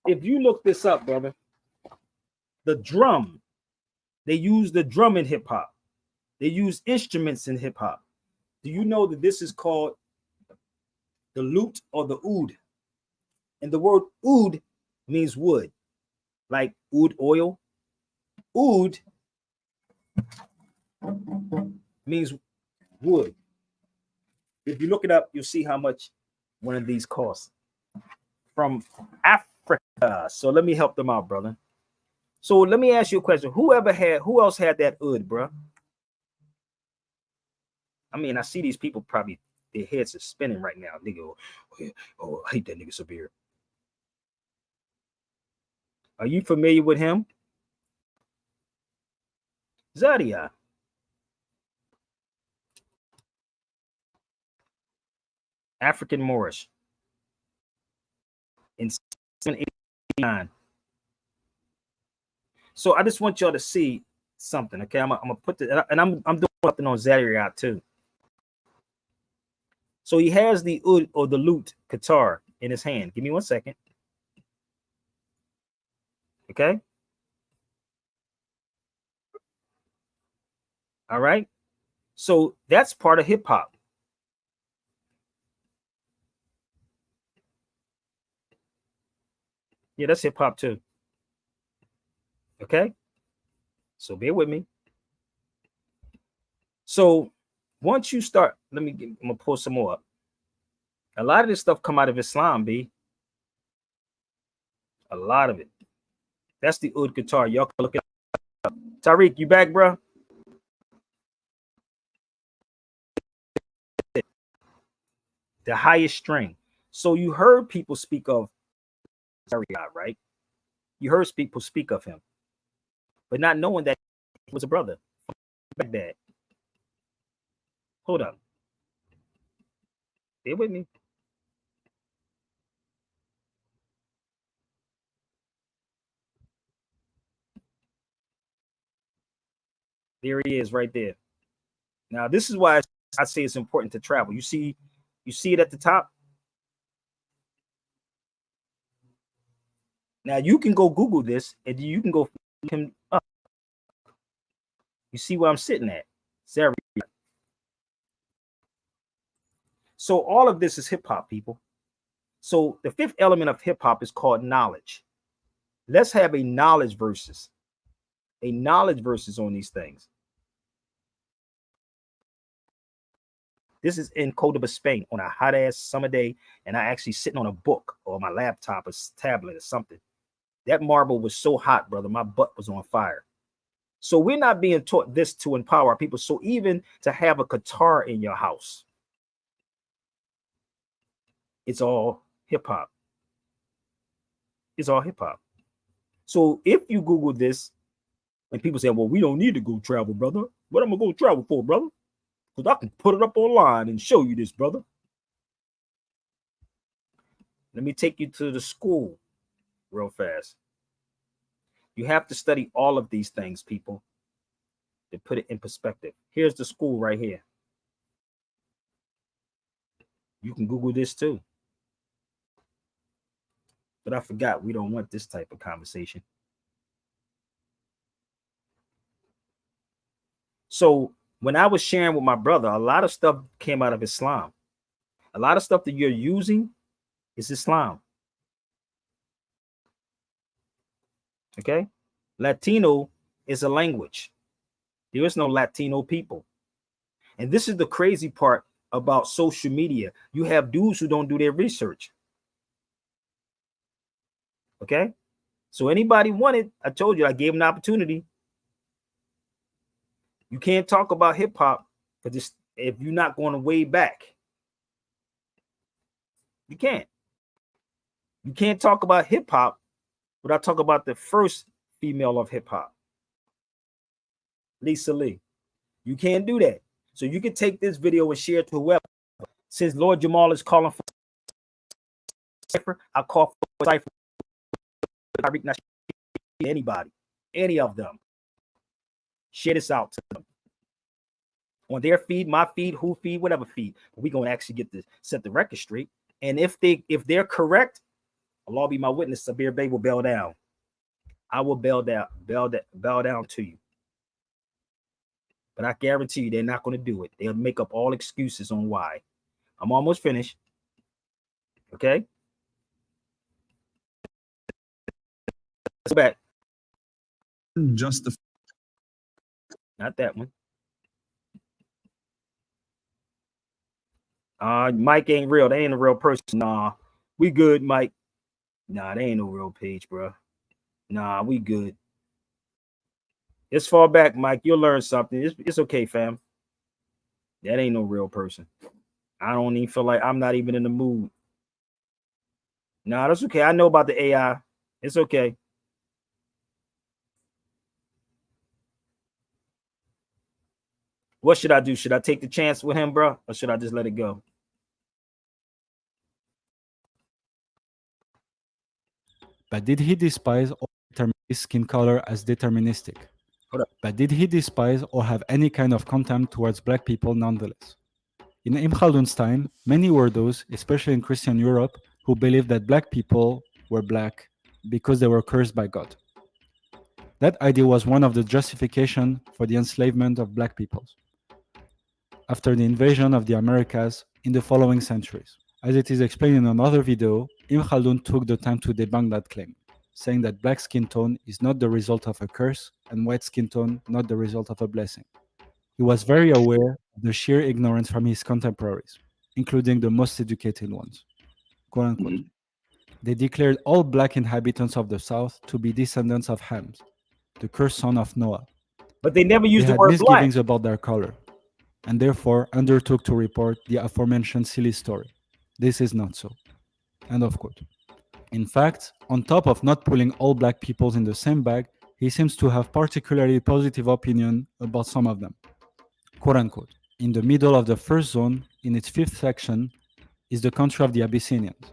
if you look this up, brother, the drum, they use the drum in hip hop. They use instruments in hip hop. Do you know that this is called the lute or the oud? And the word oud means wood, like oud oil. Oud means wood. If you look it up, you'll see how much one of these costs from Africa. So let me help them out, brother. So let me ask you a question. Who else had that oud, bro? I mean, I see these people probably, their heads are spinning right now. Nigga, I hate that nigga Sabir. Are you familiar with him? Zadia. African Moorish. In 789. So I just want y'all to see something, okay? I'm gonna put the, and I'm doing something on Zadia too. So he has the oud or the lute guitar in his hand. Give me 1 second. Okay. All right. So that's part of hip hop. Yeah, that's hip hop too. Okay. So bear with me. So once you start, I'm gonna pull some more up. A lot of this stuff come out of Islam, B. A lot of it. That's the oud guitar. Y'all can look it up. Tariq, you back, bro? The highest string. So you heard people speak of Zaria, right? You heard people speak of him, but not knowing that he was a brother from Baghdad. Hold up. Stay with me. There he is right there. Now, this is why I say it's important to travel. You see it at the top? Now you can go Google this and you can go him up. You see where I'm sitting at? Zaria. So all of this is hip hop, people. So the fifth element of hip hop is called knowledge. Let's have a knowledge versus on these things. This is in Cordoba, Spain, on a hot ass summer day, and I actually sitting on a book or my laptop or tablet or something. That marble was so hot, brother. My butt was on fire. So we're not being taught this to empower our people. So even to have a guitar in your house, it's all hip hop. It's all hip hop. So if you Google this, and people say, well, we don't need to go travel, brother. What am I going to travel for, brother? Because I can put it up online and show you this, brother. Let me take you to the school real fast. You have to study all of these things, people, to put it in perspective. Here's the school right here. You can Google this too. But I forgot we don't want this type of conversation. So when I was sharing with my brother, a lot of stuff came out of Islam. A lot of stuff that you're using is Islam. Okay? Latino is a language. There is no Latino people. And this is the crazy part about social media. You have dudes who don't do their research. Okay? So anybody wanted, I told you, I gave them an opportunity. You can't talk about hip hop if you're not going way back. You can't. You can't talk about hip hop without talking about the first female of hip hop, Lisa Lee. You can't do that. So you can take this video and share it to whoever. Since Lord Jamal is calling for cipher, I call for cipher. Anybody, any of them. Share this out to them. On their feed, my feed, who feed, whatever feed. We're gonna actually get this, set the record straight. And if they're correct, Allah be my witness, Sabir Bey will bow down. I will bow down to you. But I guarantee you they're not going to do it. They'll make up all excuses on why. I'm almost finished. Okay? Let's go back. Just the Not that one. Mike ain't real. They ain't a real person. Nah, we good, Mike. Nah, they ain't no real page, bro. Nah, we good. Just fall back, Mike. You'll learn something. It's okay, fam. That ain't no real person. I don't even feel like I'm not even in the mood. Nah, that's okay. I know about the AI. It's okay. What should I do? Should I take the chance with him, bro? Or should I just let it go? But did he despise or determine his skin color as deterministic? But did he despise or have any kind of contempt towards black people nonetheless? In Ibn Khaldun's time, many were those, especially in Christian Europe, who believed that black people were black because they were cursed by God. That idea was one of the justification for the enslavement of black peoples after the invasion of the Americas in the following centuries. As it is explained in another video, Ibn Khaldun took the time to debunk that claim, saying that black skin tone is not the result of a curse and white skin tone not the result of a blessing. He was very aware of the sheer ignorance from his contemporaries, including the most educated ones. Quote unquote. They declared all black inhabitants of the South to be descendants of Ham, the cursed son of Noah. But they never used They the had word misgivings black. about their color, and therefore undertook to report the aforementioned silly story. This is not so. End of quote. In fact, on top of not pulling all black peoples in the same bag, he seems to have particularly positive opinion about some of them. Quote unquote. In the middle of the first zone, in its fifth section, is the country of the Abyssinians,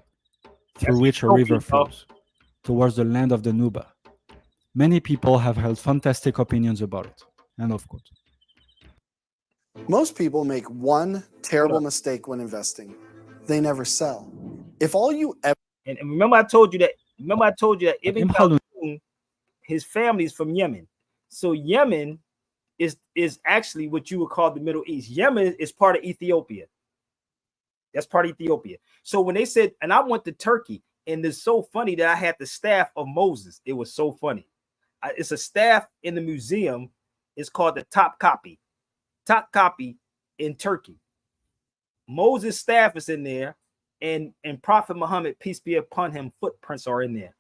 through which a river flows, towards the land of the Nuba. Many people have held fantastic opinions about it. End of quote. Most people make one terrible mistake when investing. They never sell. If all you ever... And remember I told you that Ibn Khaldun, Khaldun, his family is from Yemen. So Yemen is actually what you would call the Middle East. Yemen is part of Ethiopia. That's part of Ethiopia. So when they said, and I went to Turkey, and it's so funny that I had the staff of Moses. It was so funny. It's a staff in the museum. It's called the Top Copy in Turkey. Moses' staff is in there, and Prophet Muhammad, peace be upon him, footprints are in there.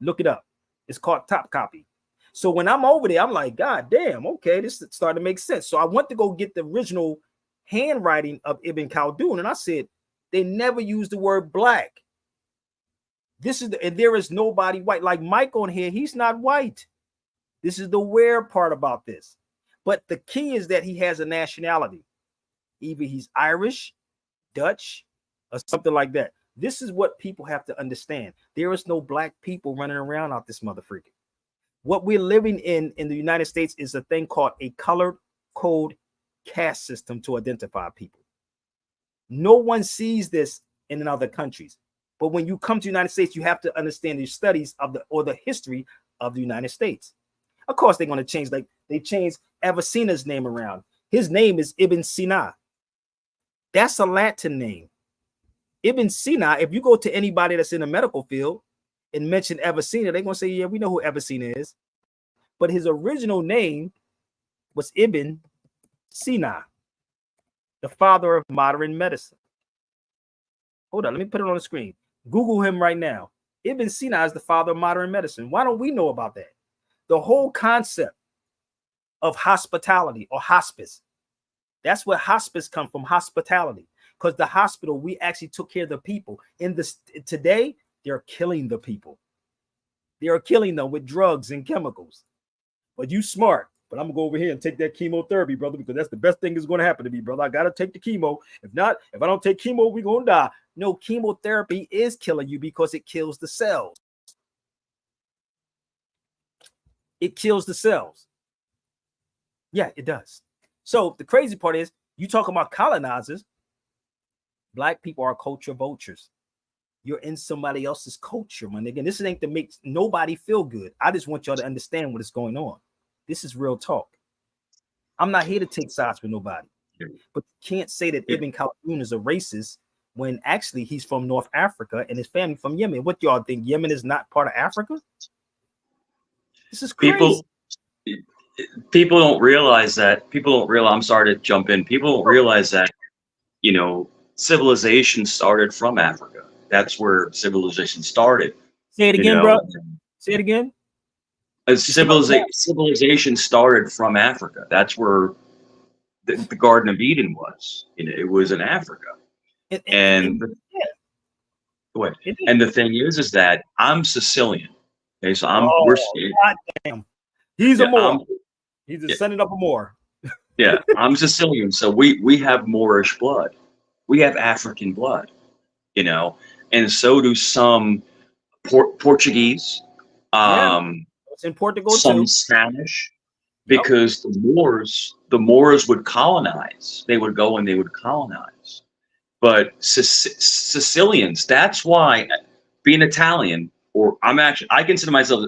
Look it up. It's called Top Copy. So when I'm over there, I'm like, God damn, okay, this is starting to make sense. So I went to go get the original handwriting of Ibn Khaldun, and I said, they never used the word black. This is and there is nobody white. Like Mike on here, he's not white. This is the weird part about this. But the key is that he has a nationality. Either he's Irish, Dutch, or something like that. This is what people have to understand. There is no black people running around out this motherfucker. What we're living in the United States is a thing called a colored code caste system to identify people. No one sees this in other countries. But when you come to the United States, you have to understand the studies of the history of the United States. Of course, they're going to change. Like they changed Avicenna's name around. His name is Ibn Sina. That's a Latin name. Ibn Sina, if you go to anybody that's in the medical field and mention Avicenna, they're going to say, yeah, we know who Avicenna is. But his original name was Ibn Sina, the father of modern medicine. Hold on, let me put it on the screen. Google him right now. Ibn Sina is the father of modern medicine. Why don't we know about that? The whole concept of hospitality or hospice. That's where hospice comes from, hospitality. Because the hospital, we actually took care of the people. Today, they're killing the people. They are killing them with drugs and chemicals. But you smart. But I'm gonna go over here and take that chemotherapy, brother, because that's the best thing that's gonna happen to me, brother. I gotta take the chemo. If not, if I don't take chemo, we're gonna die. No, chemotherapy is killing you because it kills the cells. It kills the cells. Yeah, it does. So the crazy part is, you talk about colonizers. Black people are culture vultures. You're in somebody else's culture, my nigga. And this ain't to make nobody feel good. I just want y'all to understand what is going on. This is real talk. I'm not here to take sides with nobody. But you can't say that Ibn Khaldun is a racist when actually he's from North Africa and his family from Yemen. What y'all think? Yemen is not part of Africa? This is crazy. People don't realize that. People don't realize. I'm sorry to jump in. People don't realize that, you know, civilization started from Africa. That's where civilization started. Say it again, bro. Say it again. Civilization started from Africa. That's where the Garden of Eden was. You know, it was in Africa. And the thing is that I'm Sicilian. Okay, so we're God damn. He's a Moor. He's a descendant of a Moor. Yeah, I'm Sicilian, so we have Moorish blood. We have African blood, you know, and so do some Portuguese. It's in Portugal some too. Spanish, because the Moors would colonize. They would go and they would colonize. But Sicilians, that's why being Italian, or I consider myself,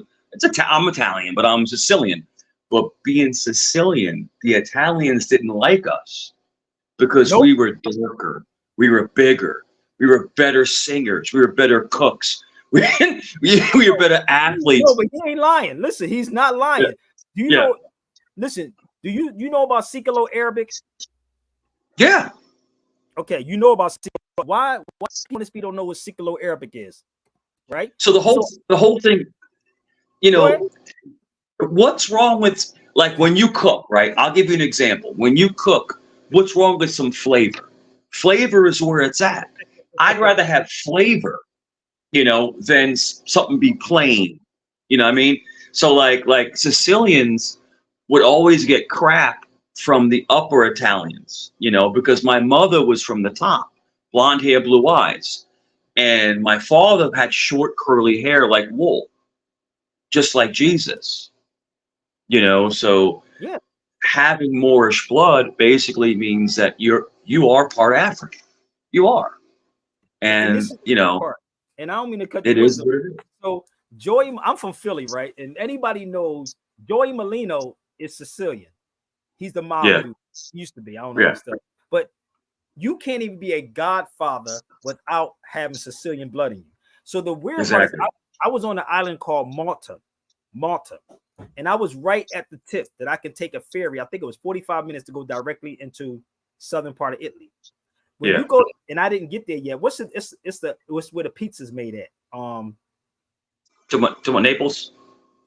I'm Italian, but I'm Sicilian. But being Sicilian, the Italians didn't like us because we were darker, we were bigger, we were better singers, we were better cooks. We were better athletes. No, but he ain't lying. Listen, he's not lying. Yeah. Do you know? Listen, do you know about Sikalo-Arabic? Yeah. Okay, you know about Sikalo. Why people don't know what Sikalo-Arabic is, right? So the whole thing, you know, what's wrong with, like, when you cook, right? I'll give you an example. When you cook, what's wrong with some flavor? Flavor is where it's at. I'd rather have flavor, you know, than something be plain. You know what I mean? So like Sicilians would always get crap from the upper Italians, you know, because my mother was from the top, blonde hair, blue eyes. And my father had short curly hair like wool, just like Jesus, you know. So having Moorish blood basically means that you are part African. You are. And you know, and I don't mean to cut it you is off. what it is. So Joey, I'm from Philly, right? And anybody knows Joey Molino is Sicilian. He's the mob dude. He used to be. I don't know stuff. But you can't even be a godfather without having Sicilian blood in you. So the weird part is I was on an island called Malta. And I was right at the tip that I could take a ferry. I think it was 45 minutes to go directly into southern part of Italy. When you go, and I didn't get there yet. It's where the pizza's made at. To what, Naples?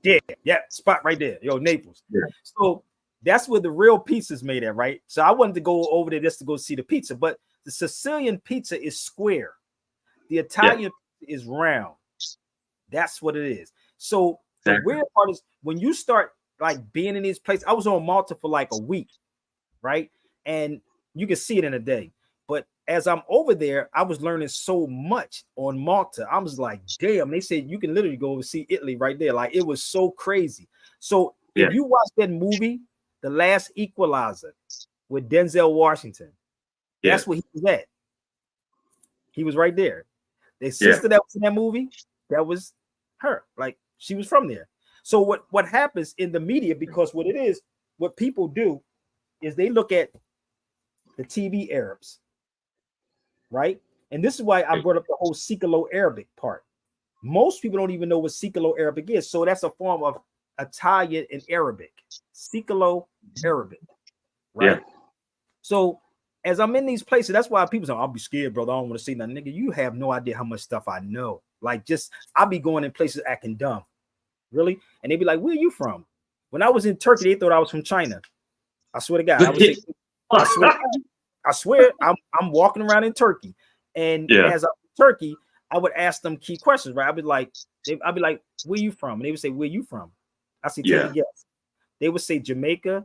Yeah, spot right there. Yo, Naples. Yeah. So that's where the real pizza's made at, right? So I wanted to go over there just to go see the pizza, but the Sicilian pizza is square. The Italian pizza is round. That's what it is. So the weird part is when you start like being in these places. I was on Malta for like a week, right? And you can see it in a day. But as I'm over there, I was learning so much on Malta. I was like, damn, they said you can literally go and see Italy right there. Like it was so crazy. So if you watch that movie, The Last Equalizer with Denzel Washington, that's where he was at. He was right there. The sister that was in that movie, that was her. Like she was from there. So what happens in the media, because what people do is they look at the TV Arabs, right? And this is why I brought up the whole Sikalo-Arabic part. Most people don't even know what Sikalo-Arabic is. So that's a form of Italian and Arabic. Sikalo-Arabic, right? Yeah. So as I'm in these places, that's why people say, I'll be scared, brother. I don't want to see nothing. Nigga, you have no idea how much stuff I know. Like I'll be going in places acting dumb. Really? And they'd be like, where are you from? When I was in Turkey, they thought I was from China. I swear to God. I swear I'm walking around in Turkey. And as I'm in Turkey, I would ask them key questions, right? I'd be like, where you from? And they would say, where you from? I say, take a guess. They would say Jamaica.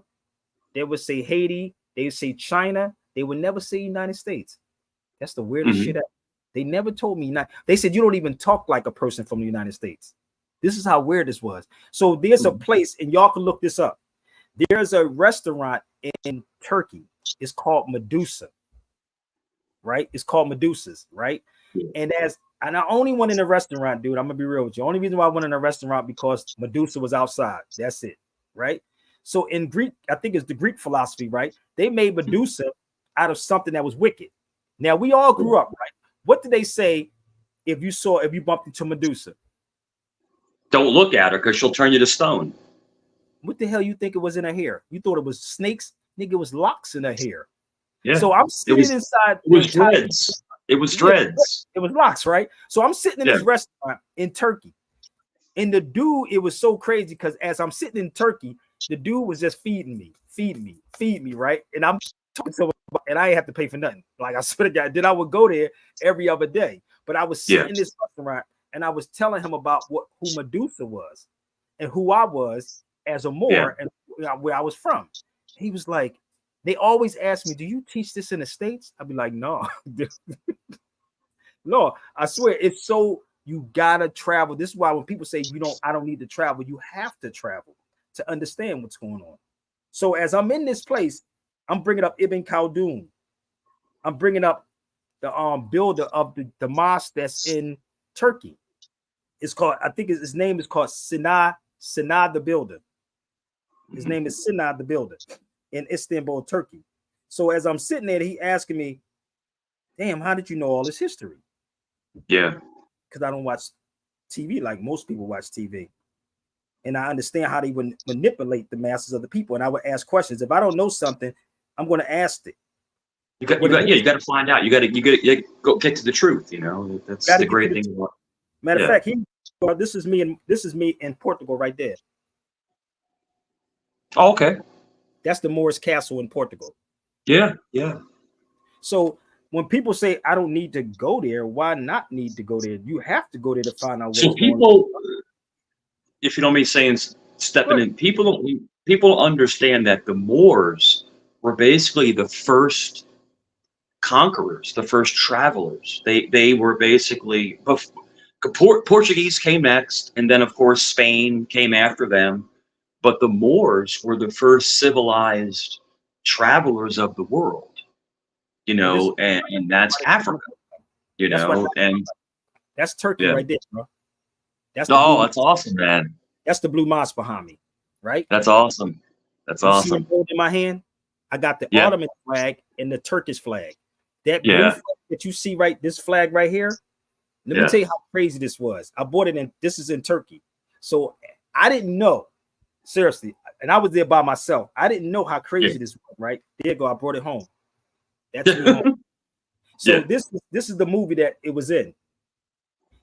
They would say Haiti. They would say China. They would never say United States. That's the weirdest shit ever. They never told me not. They said, you don't even talk like a person from the United States. This is how weird this was. So there's a place, and y'all can look this up. There's a restaurant in Turkey. It's called Medusa, right? It's called Medusa's, right? And I only went in a restaurant, dude. I'm gonna be real with you. Only reason why I went in a restaurant because Medusa was outside. That's it, right? So in Greek, I think it's the Greek philosophy, right? They made Medusa out of something that was wicked. Now we all grew up, right? What did they say if you bumped into Medusa? Don't look at her because she'll turn you to stone. What the hell you think it was in her hair? You thought it was snakes? Nigga, it was locks in her hair. Yeah. So I'm sitting inside. It was dreads. It was dreads. It was locks, right? So I'm sitting in this restaurant in Turkey. And the dude, it was so crazy because as I'm sitting in Turkey, the dude was just feeding me, right? And I'm talking to him, and I ain't have to pay for nothing. Like I swear to God, then I would go there every other day. But I was sitting in this restaurant and I was telling him about who Medusa was and who I was as a Moor and where I was from. He was like, they always ask me, do you teach this in the States? I'd be like, no. No, I swear it's so you gotta travel. This is why when people say I don't need to travel, you have to travel to understand what's going on. So as I'm in this place, I'm bringing up Ibn Khaldun. I'm bringing up the builder of the mosque that's in Turkey. It's called, I think his name is called Sinai the Builder. His name is Sinai the Builder in Istanbul, Turkey. So as I'm sitting there, he asking me, damn, how did you know all this history? Yeah. Because I don't watch TV like most people watch TV. And I understand how they would manipulate the masses of the people. And I would ask questions. If I don't know something, I'm going to ask it. You got to find out. You got to go get to the truth. You know, that's the great thing. Matter of fact, this is me in Portugal right there. Oh, okay. That's the Moorish castle in Portugal. Yeah, yeah. So when people say I don't need to go there, why not need to go there? You have to go there to find out. So people, if you don't mind saying, stepping in, people don't understand that the Moors were basically the first conquerors, the first travelers. They were basically Portuguese came next, and then of course Spain came after them. But the Moors were the first civilized travelers of the world, you know, and that's Africa, you know, and that's Turkey right there, bro. That's awesome, man. That's the blue mosque behind me, right? That's awesome. That's awesome. See in my hand, I got the Ottoman flag and the Turkish flag. That blue flag that you see this flag right here. Let me tell you how crazy this was. I bought it this is in Turkey. So I didn't know. Seriously, and I was there by myself. I didn't know how crazy this was, right? There you go. I brought it home. That's me home. So this is the movie that it was in.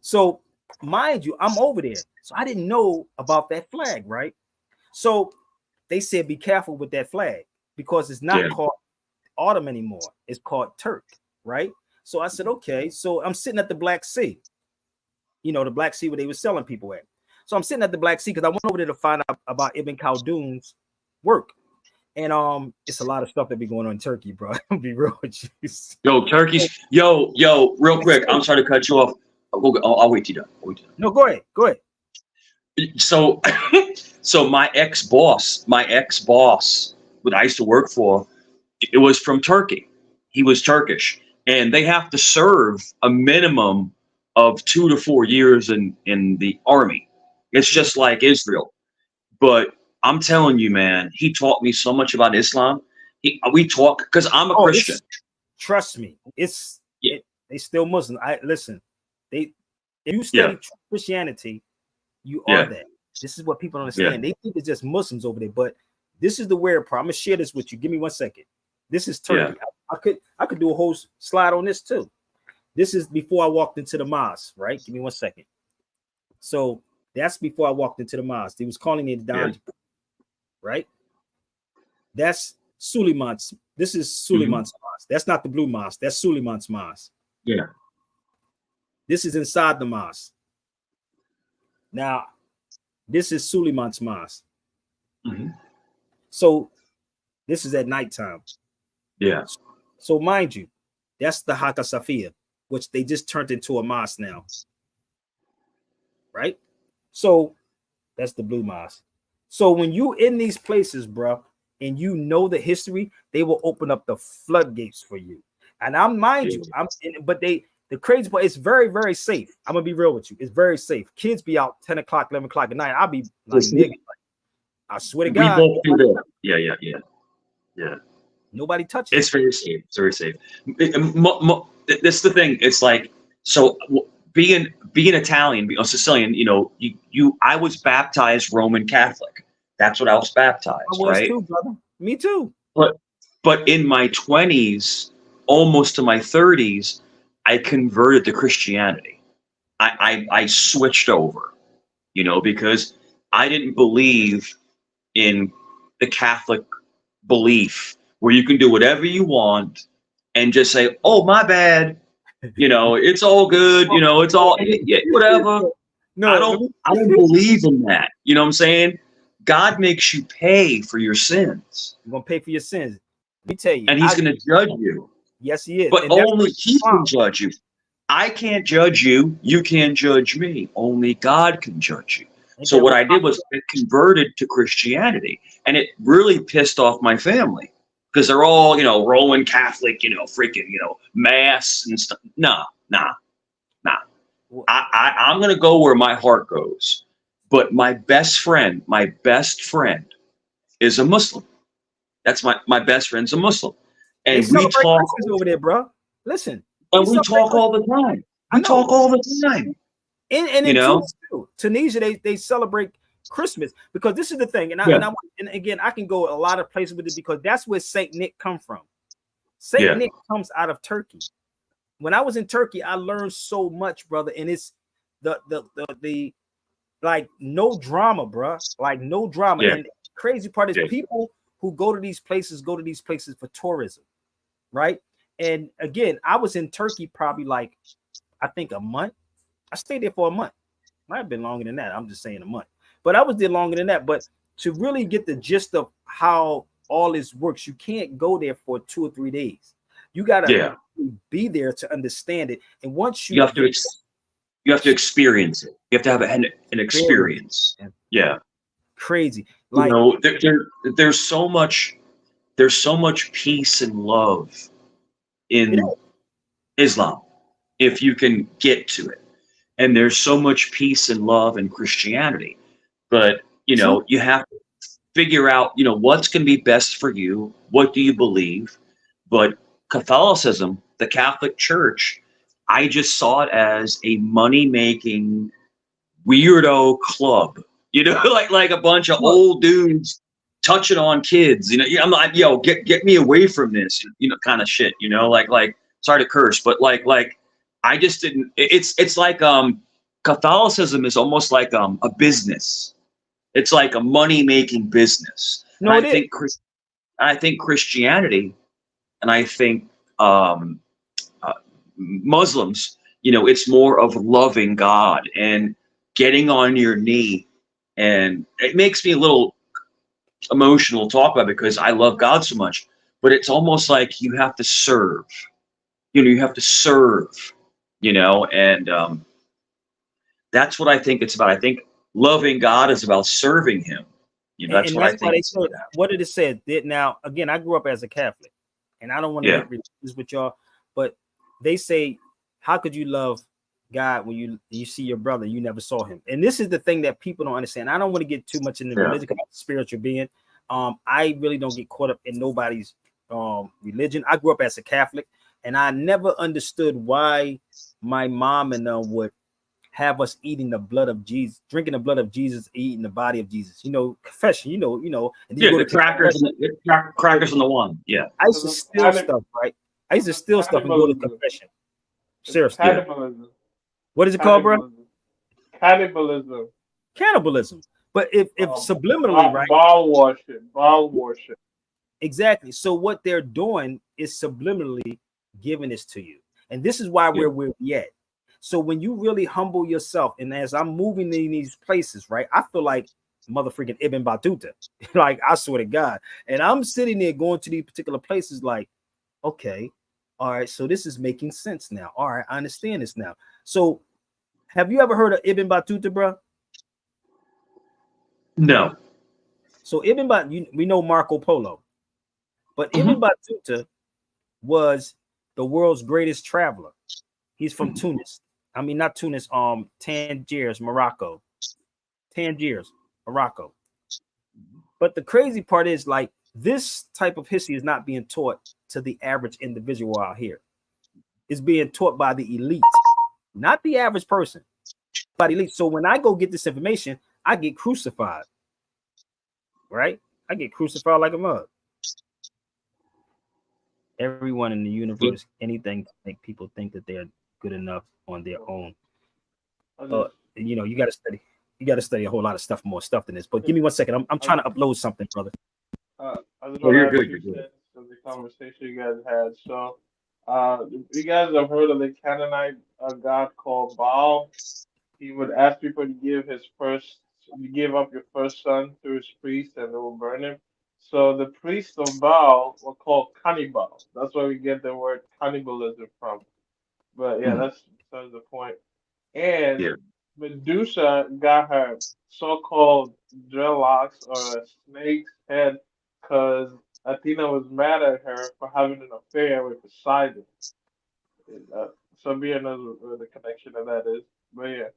So mind you, I'm over there, so I didn't know about that flag, right? So they said, be careful with that flag because it's not called Autumn anymore. It's called Turk, right? So I said, okay. So I'm sitting at the Black Sea, you know, the Black Sea where they were selling people at. So I'm sitting at the Black Sea because I went over there to find out about Ibn Khaldun's work. And it's a lot of stuff that be going on in Turkey, bro. I'll be real with you. Yo, Turkey's yo, real quick. I'm sorry to cut you off. I'll wait till you're done. No, go ahead. Go ahead. So, so my ex boss, when I used to work for, it was from Turkey. He was Turkish, and they have to serve a minimum of 2 to 4 years in the army. It's just like Israel. But I'm telling you, man, he taught me so much about Islam. We talk because I'm a Christian. Trust me, they still Muslim. Listen, if you study Christianity, you are that. This is what people don't understand. They think it's just Muslims over there, but this is the weird part. I'm gonna share this with you. Give me 1 second. This is Turkey. I could do a whole slide on this too. This is before I walked into the mosque, right? Give me 1 second. So that's before I walked into the mosque. They was calling it Don, right? That's Suleiman's. This is Suleiman's mosque. That's not the blue mosque. That's Suleiman's mosque. Yeah. This is inside the mosque. Now, this is Suleiman's mosque. So this is at nighttime. Yeah. So mind you, that's the Hagia Sophia, which they just turned into a mosque now. Right? So that's the blue mosque. So when you in these places, bro, and you know the history, they will open up the floodgates for you. And the crazy part, it's very, very safe. I'm gonna be real with you. It's very safe. Kids be out 10 o'clock, 11 o'clock at night. I'll be like, nigga, I swear to God. We both do that. Yeah. Nobody touches It's very safe. It's very safe. This is the thing. It's like, so being Italian, being Sicilian, you know, I was baptized Roman Catholic. That's what I was baptized, I was right? too, brother. Me too. But in my 20s, almost to my 30s, I converted to Christianity. I switched over, you know, because I didn't believe in the Catholic belief where you can do whatever you want and just say, oh, my bad. You know, it's all good. You know, it's all whatever. No, I don't believe in that. You know what I'm saying? God makes you pay for your sins. You're going to pay for your sins. Let me tell you. And he's going to judge you. Yes, he is. But only he can judge you. I can't judge you. You can't judge me. Only God can judge you. So what I did was I converted to Christianity. And it really pissed off my family. Because they're all, you know, Roman Catholic, you know, freaking, you know, mass and stuff. Nah. I'm going to go where my heart goes. But my best friend is a Muslim. That's my best friend's a Muslim. And we talk over there, bro. Listen. And we talk all the time. We talk all the time. And you know, Tunisia, they celebrate Christmas because this is the thing. And again, I can go a lot of places with it because that's where Saint Nick come from. Saint Nick comes out of Turkey. When I was in Turkey, I learned so much, brother. And it's the like no drama, bro. Like no drama. And the crazy part is people who go to these places for tourism, right? And again, I was in Turkey probably like, I think a month. I stayed there for a month. Might have been longer than that. I'm just saying a month. But I was there longer than that. But to really get the gist of how all this works, you can't go there for 2 or 3 days. You got to be there to understand it. And once you have to experience it. You have to have an experience. Yeah. Crazy. Like, you know, there's so much peace and love in Islam if you can get to it. And there's so much peace and love in Christianity. But, you know, you have to figure out, you know, what's going to be best for you. What do you believe? But Catholicism, the Catholic Church, I just saw it as a money-making weirdo club. You know, like a bunch of old dudes touching on kids. You know, I'm like, yo, get me away from this, you know, kind of shit. You know, like sorry to curse, but like I just didn't. It's like Catholicism is almost like a business. It's like a money-making business. No, it is. I think Christianity, and I think um, Muslims, it's more of loving God and getting on your knee. And it makes me a little emotional to talk about it because I love God so much. But it's almost like you have to serve. You have to serve. And that's what I think it's about. I think loving God is about serving Him. That's And what I that's why think they it's said, about. what did it say? Now, again, I grew up as a Catholic, and I don't want to Yeah. get religious with y'all, but they say, how could you love God when you see your brother, you never saw him? And this is the thing that people don't understand. I don't want to get too much into religion because I'm a spiritual being. I really don't get caught up in nobody's religion. I grew up as a Catholic, and I never understood why my mom and them would have us eating the blood of Jesus, drinking the blood of Jesus, eating the body of Jesus. Confession. And then you go The to crackers, crackers on the one. Yeah. I used to steal stuff, right? I used to steal stuff and go to confession. Seriously. Cannibalism. What is it called, bro? Cannibalism. Cannibalism. But if subliminally, right? Ball worship. Exactly. So what they're doing is subliminally giving this to you. And this is why we're where we at. So when you really humble yourself, and as I'm moving in these places, right, I feel like motherfucking Ibn Battuta. Like, I swear to God. And I'm sitting there going to these particular places like, okay, all right, so this is making sense now. All right, I understand this now. So have you ever heard of Ibn Battuta, bro? No. So Ibn Battuta, we know Marco Polo, but Ibn Battuta was the world's greatest traveler. He's from Tunis. I mean, not Tunis, Tangiers, Morocco. Tangiers, Morocco. But the crazy part is, like, this type of history is not being taught to the average individual out here. It's being taught by the elite, not the average person, by the elite. So when I go get this information, I get crucified, right? I get crucified like a mug. Everyone in the universe, anything to make people think that they're good enough on their own. You got to study. You got to study a whole lot of more stuff than this. But give me 1 second. I'm trying to upload something, brother. I just want to have 2 cents of the conversation you guys had. So, you guys have heard of the Canaanite god called Baal? He would ask people to give up your first son to his priest, and they will burn him. So the priests of Baal were called cannibals. That's where we get the word cannibalism from. But yeah, that's the point. And Medusa got her so-called dreadlocks or a snake's head because Athena was mad at her for having an affair with Poseidon. So be another where the connection of that is. But yeah.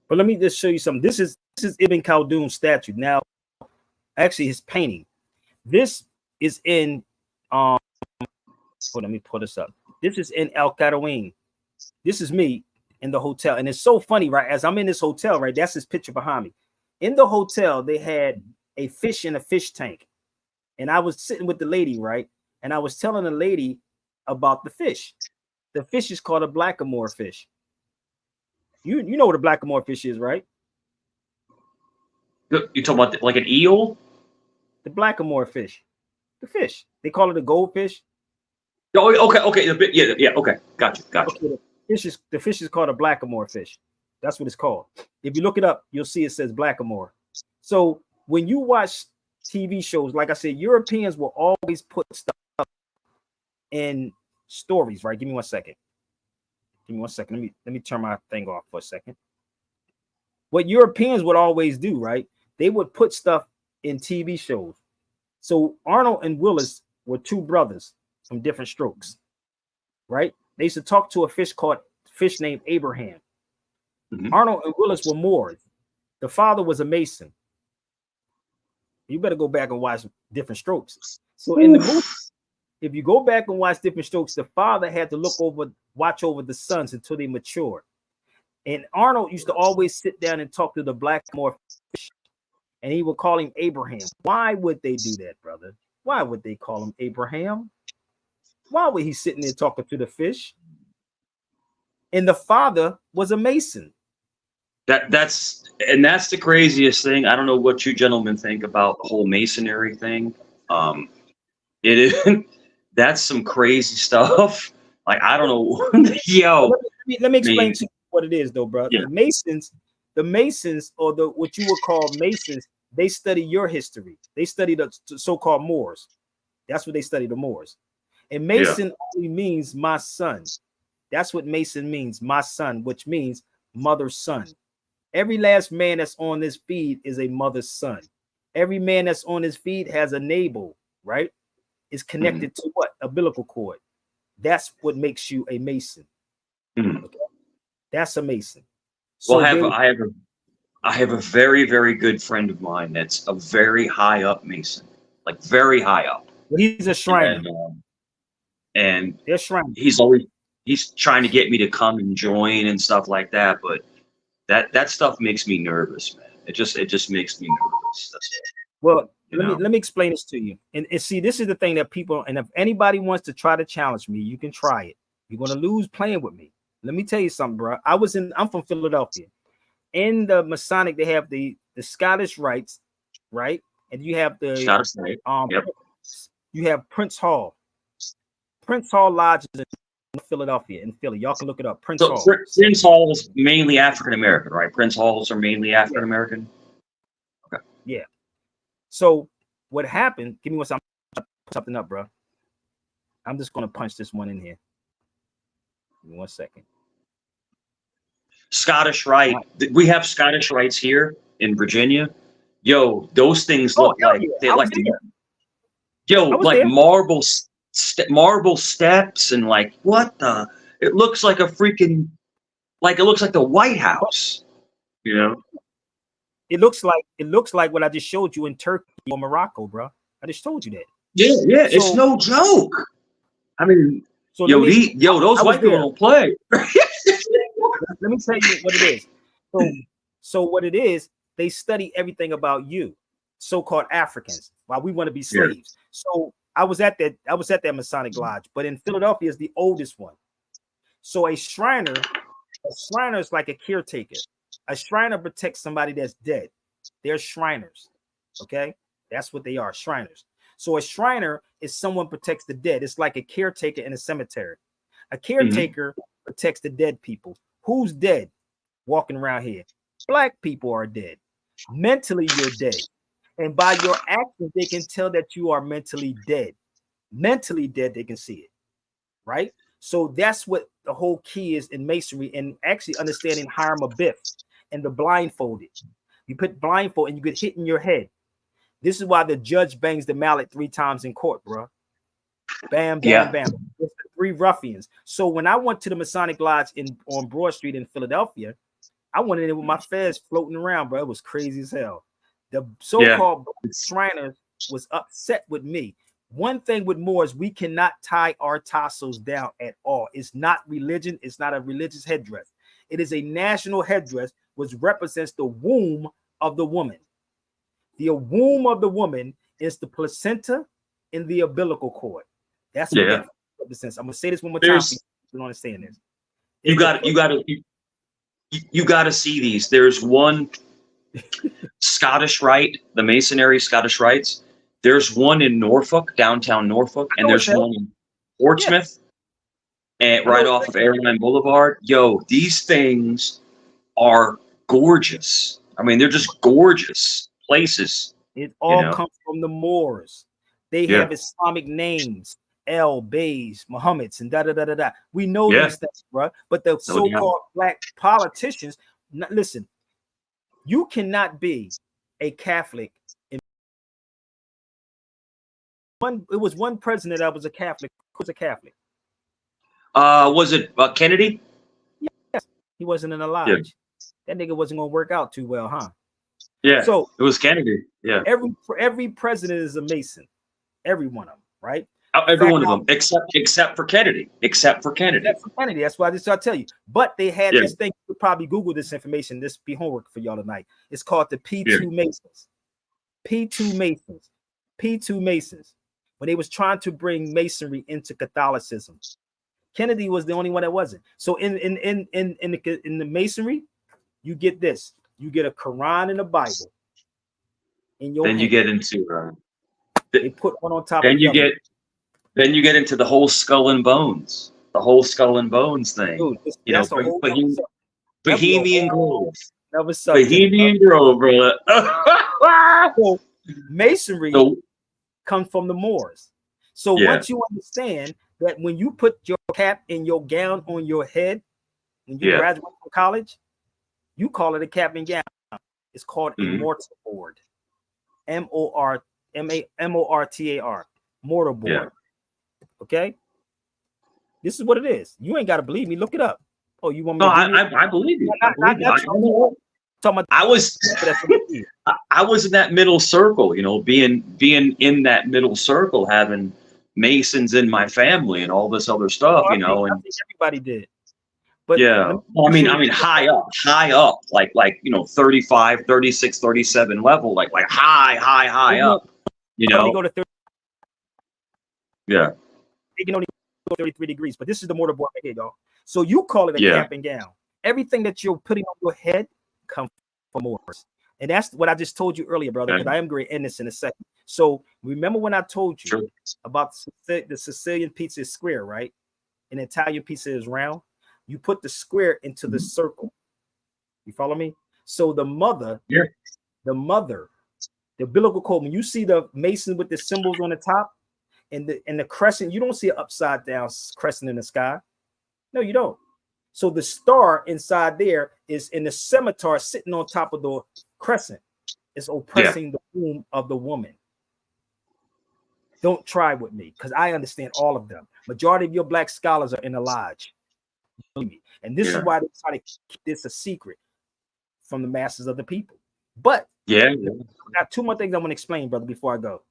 But let me just show you something. This is Ibn Khaldun's statue. Now, actually, his painting. This is in let me pull this up. This is in Al Qarawin. This is me in the hotel, and it's so funny, right? As I'm in this hotel, right? That's his picture behind me. In the hotel, they had a fish in a fish tank, and I was sitting with the lady, right? And I was telling the lady about the fish. The fish is called a blackamoor fish. You know what a blackamoor fish is, right? You talking about like an eel? The blackamoor fish. The fish. They call it a goldfish. Oh, okay. Yeah. Okay, gotcha. Okay, the fish is called a blackamoor fish. That's what it's called. If you look it up, you'll see it says blackamoor. So when you watch TV shows, like I said, Europeans will always put stuff in stories, right? Give me 1 second. Let me turn my thing off for a second. What Europeans would always do, right? They would put stuff in TV shows. So Arnold and Willis were 2 brothers from different strokes, right? They used to talk to a fish named Abraham. Arnold and Willis were Moors. The father was a Mason. You better go back and watch Different Strokes. So in the movie, if you go back and watch Different Strokes, the father had to watch over the sons until they matured. And Arnold used to always sit down and talk to the blackamoor fish, and he would call him Abraham. Why would they do that, brother? Why would they call him Abraham? Why would he sitting there talking to the fish? and the father was a Mason. That's the craziest thing. I don't know what you gentlemen think about the whole Masonry thing. It is that's some crazy stuff. Like I don't know, yo. Let me explain to you what it is, though, bro. Yeah. The Masons, or the what you would call Masons, they study your history. They study the so-called Moors. That's what they study, the Moors. And Mason only means my son. That's what Mason means, my son, which means mother's son. Every last man that's on this feed is a mother's son. Every man that's on this feed has a navel, right? Is connected to what? Umbilical cord. That's what makes you a Mason. Okay? That's a Mason. So well, I have a very, very good friend of mine that's a very high up Mason, like very high up. Well, he's a Shriner. And they're Shriner. He's trying to get me to come and join and stuff like that, but that stuff makes me nervous, man. It just makes me nervous. That's it. Well, let me explain this to you. And see, this is the thing that people, and if anybody wants to try to challenge me, you can try it. You're gonna lose playing with me. Let me tell you something, bro. I'm from Philadelphia. In the Masonic, they have the Scottish Rites, right? And you have the Scottish Rite. Yep. You have Prince Hall. Prince Hall Lodge is in Philadelphia, in Philly. Y'all can look it up. Prince Hall. Prince Hall is mainly African American, right? Prince Halls are mainly African American. Okay. Yeah. So what happened? Give me one second. I'm put something up, bro. I'm just gonna punch this one in here. Give me 1 second. Scottish Rite. We have Scottish Rites here in Virginia. Yo, those things look like they're like like marble steps and like what the? It looks like a freaking it looks like the White House. You know. It looks like what I just showed you in Turkey or Morocco, bro. I just told you that. Yeah, so, it's no joke. I mean, so those white people don't play. Let me tell you what it is. So what it is, they study everything about you, so-called Africans, while we want to be slaves. Yeah. So I was at that Masonic Lodge, but in Philadelphia is the oldest one. So a Shriner is like a caretaker. A Shriner protects somebody that's dead. They're Shriners. Okay, that's what they are, Shriners. So a Shriner is someone protects the dead. It's like a caretaker in a cemetery. A caretaker protects the dead people. Who's dead walking around here? Black people are dead. Mentally, you're dead. And by your actions, they can tell that you are mentally dead. Mentally dead, they can see it. Right? So that's what the whole key is in Masonry, and actually understanding Hiram Abiff and the blindfolded. You put blindfold and you get hit in your head. This is why the judge bangs the mallet 3 times in court, bro. Bam, bam, bam. It's the 3 ruffians. So when I went to the Masonic Lodge on Broad Street in Philadelphia, I went in there with my fez floating around, bro. It was crazy as hell. The so-called Shriners was upset with me. One thing with Moors, we cannot tie our tassels down at all. It's not religion. It's not a religious headdress. It is a national headdress which represents the womb of the woman. The womb of the woman is the placenta and the umbilical cord. That's what that represents. I'm gonna say this one more time so you don't understand this. You got to see these. There's one Scottish Rite, the Masonry Scottish Rites. There's one in Norfolk, downtown Norfolk, and there's one in Portsmouth, and right off of Airline Boulevard. Yo, these things are gorgeous. I mean, they're just gorgeous places. It all comes from the Moors. They have Islamic names, Bays, Muhammad's, and da-da-da-da-da. We know these things, bro. But the so-called black politicians, listen, you cannot be a Catholic. It was one president that was a Catholic. Who was a Catholic? Was it Kennedy? Yes, he wasn't in the lodge. Yeah. That nigga wasn't gonna work out too well, huh? Yeah. So it was Kennedy. Yeah. Every president is a Mason. Every one of them, right? Every one of them, except for Kennedy. Except for Kennedy. That's why I just tell you. But they had this thing. You could probably Google this information. This be homework for y'all tonight. It's called the P2 Masons. P2 Masons. P2 Masons. When they was trying to bring Masonry into Catholicism, Kennedy was the only one that wasn't. So in the Masonry, you get this. You get a Quran and a Bible in your Then you hand. get into They put one on top then of the you other. then you get into the whole skull and bones, thing. Dude, You know, that's a whole nother subject. Bohemian Grove. Another subject. Bohemian Grove, brother. So Masonry So, comes from the Moors. So Yeah. once you understand that when you put your cap and your gown on your head, when you Yeah. graduate from college, you call it a cap and gown. It's called a Mhm. mortar board. mortar, mortar board. Yeah. Okay, this is what it is. You ain't got to believe me. Look it up. Oh, you want me No, to give you? I believe you. I believe you. Talking about I was in that middle circle, you know, being in that middle circle, having Masons in my family and all this other stuff, you know, I and think everybody did. But yeah, well, I mean, high up, like, you know, 35, 36, 37 level, like high up, you Only know. go to 30, Yeah. they can only go 33 degrees, but this is the mortar board right here, y'all. So you call it a Yeah. cap and gown. Everything that you're putting on your head comes from Moors. And that's what I just told you earlier, brother, because Okay. I am going to end this in a second. So remember when I told you Sure. about the Sicilian pizza is square, right? And Italian pizza is round. You put the square into the circle. You follow me? So the mother, Yeah. the umbilical cord, when you see the Mason with the symbols on the top and the crescent, you don't see an upside down crescent in the sky. No, you don't. So the star inside there is in the scimitar sitting on top of the crescent. It's oppressing the womb of the woman. Don't try with me because I understand all of them. Majority of your black scholars are in the lodge. And this is why they try to keep this a secret from the masses of the people. But Yeah. I got two more things I want to explain, brother, before I go.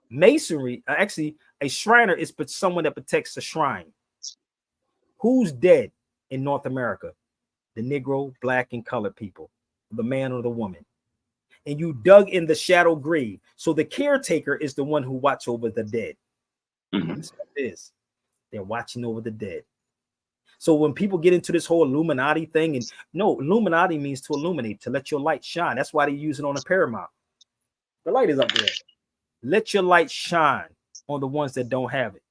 Masonry, actually, a Shriner is someone that protects the shrine. Who's dead in North America? The Negro, black, and colored people, the man or the woman. And you dug in the shadow grave. So the caretaker is the one who watch over the dead. Mhm. That's what it is. They're watching over the dead. So when people get into this whole Illuminati thing, and no, Illuminati means to illuminate, to let your light shine. That's why they use it on the Paramount. The light is up there. Let your light shine on the ones that don't have it.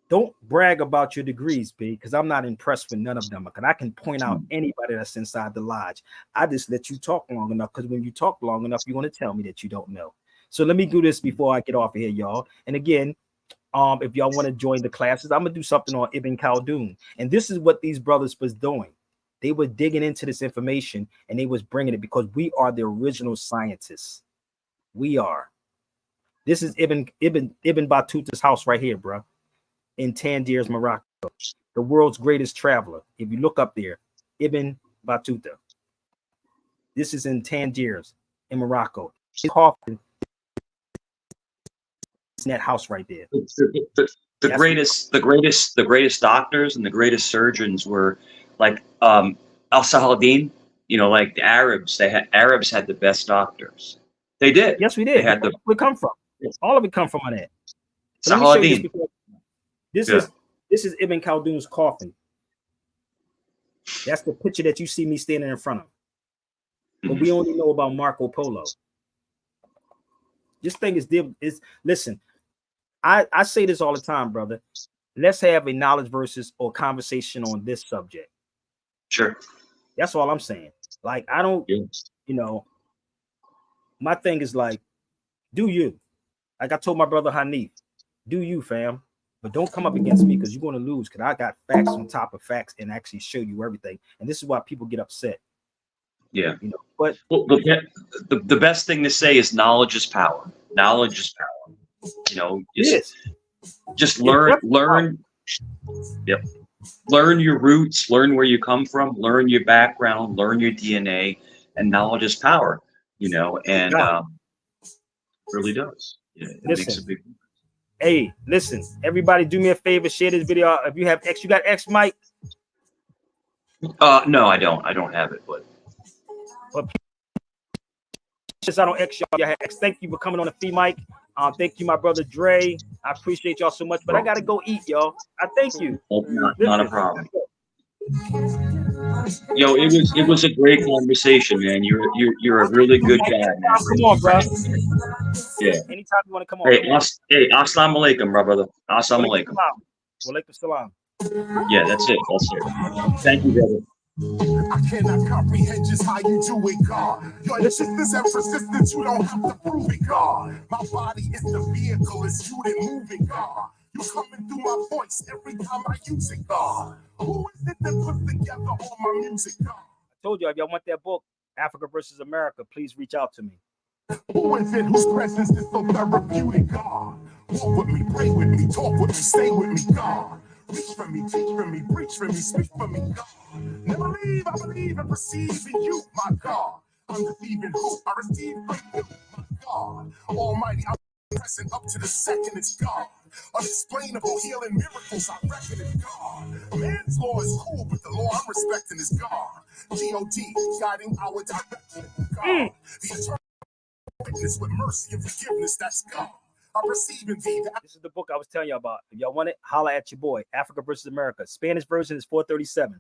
Don't brag about your degrees, B, because I'm not impressed with none of them. Because I can point out anybody that's inside the lodge. I just let you talk long enough, because when you talk long enough, you're going to tell me that you don't know. So let me do this before I get off of here, y'all. And again, if y'all want to join the classes, I'm gonna do something on Ibn Khaldun. And this is what these brothers was doing. They were digging into this information and they was bringing it because we are the original scientists. We are. This is Ibn Battuta's house right here, bro, in Tangiers, Morocco. The world's greatest traveler. If you look up there, Ibn Battuta. This is in Tangiers, in Morocco. His coffin in that house right there. The greatest doctors and the greatest surgeons were like Al-Saladin, you know, like the Arabs. Arabs had the best doctors. They did. Yes, we did. They had Where we come from. All of it come from on that. Let me show you this before. This is Ibn Khaldun's coffin. That's the picture that you see me standing in front of. But we only know about Marco Polo. This thing is listen. I say this all the time, brother. Let's have a knowledge versus or conversation on this subject. Sure. That's all I'm saying. Like, I don't, you know, my thing is like, do you? Like I told my brother Hanif, do you, fam? But don't come up against me because you're going to lose because I got facts on top of facts and actually show you everything. And this is why people get upset. Yeah. You know, but well, the best thing to say is knowledge is power. Knowledge is power. You know, just learn. Yep. Learn your roots, learn where you come from, learn your background, learn your DNA, and knowledge is power, you know, and really does. Yeah, it makes a big difference. Hey, listen, everybody do me a favor, share this video. If you have X, you got X, Mike? No, I don't. I don't have it, but since I don't X y'all, have X. Thank you for coming on the fee, Mike. Thank you, my brother Dre. I appreciate y'all so much, but I gotta go eat, y'all. I thank you. Not a problem. Yo, it was a great conversation, man. You're a really good guy, man. Come on, bro. Yeah. Anytime you want to come on. Hey, assalamu alaikum, my brother. Assalamu alaikum. Walaikum salam. Yeah, that's it. That's it. Thank you, brother. I cannot comprehend just how you do it, God. Your insistence and persistence, you don't have to prove it, God. My body is the vehicle, it's you that move it, God. You coming through my voice every time I use it, God. Who is it that put together all my music, God? I told you, if y'all want that book, Africa versus America, please reach out to me. Who is it whose presence is so therapeutic, God? Walk with me, pray with me, talk with me, stay with me, God. Reach for me, teach for me, preach for me, speak for me, God. Never leave, I believe and perceive in you, my God. Undeceiving who I receive from you, my God. Almighty, I'm pressing up to the second, it's God. Unexplainable healing miracles, I reckon it's God. Man's law is cool, but the law I'm respecting is God. G.O.D. guiding our direction, God. The eternal witness with mercy and forgiveness, that's God. I'm receiving thee. This is the book I was telling you about. If y'all want it, holla at your boy. Africa versus America. Spanish version is $4.37.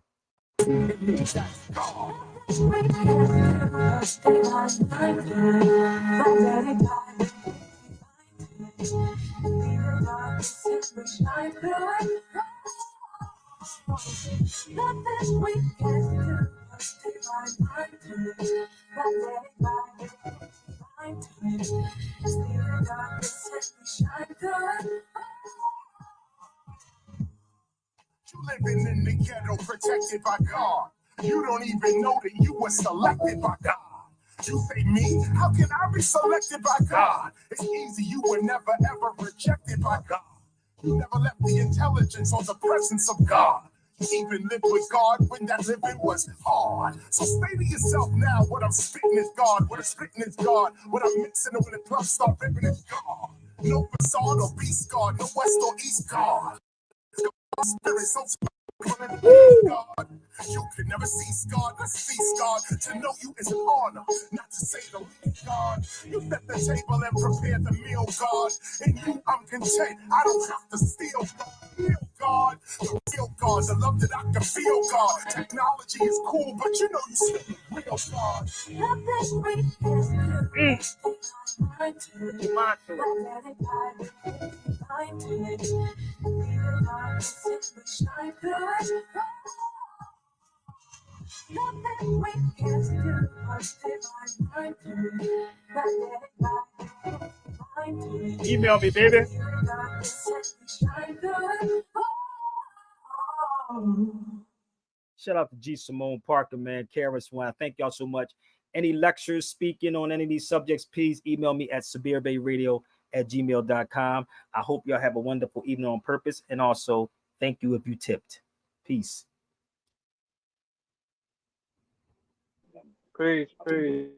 You living in the ghetto, protected by God. You don't even know that you were selected by God. You say me, how can I be selected by God? It's easy, you were never ever rejected by God. You never left the intelligence or the presence of God. You even lived with God when that living was hard. So stay to yourself now. What I'm spitting is God. What I'm spitting is God. What I'm mixing it when the club start ripping is God. No facade or beast God. No west or east God. Spirit so God. You can never cease, God. Let's cease, God. To know you is an honor, not to say the least, God. You set the table and prepare the meal, God. In you, I'm content. I don't have to steal, God. Feel, God. The real God. The love that I can feel, God. Technology is cool, but you know you still real, God. Email me, baby. Shout out to G. Simone Parker, man. Karis One. Thank y'all so much. Any lectures, speaking on any of these subjects, please email me at sabirbayradio@gmail.com. I hope y'all have a wonderful evening on purpose. And also, thank you if you tipped. Peace. Peace, peace.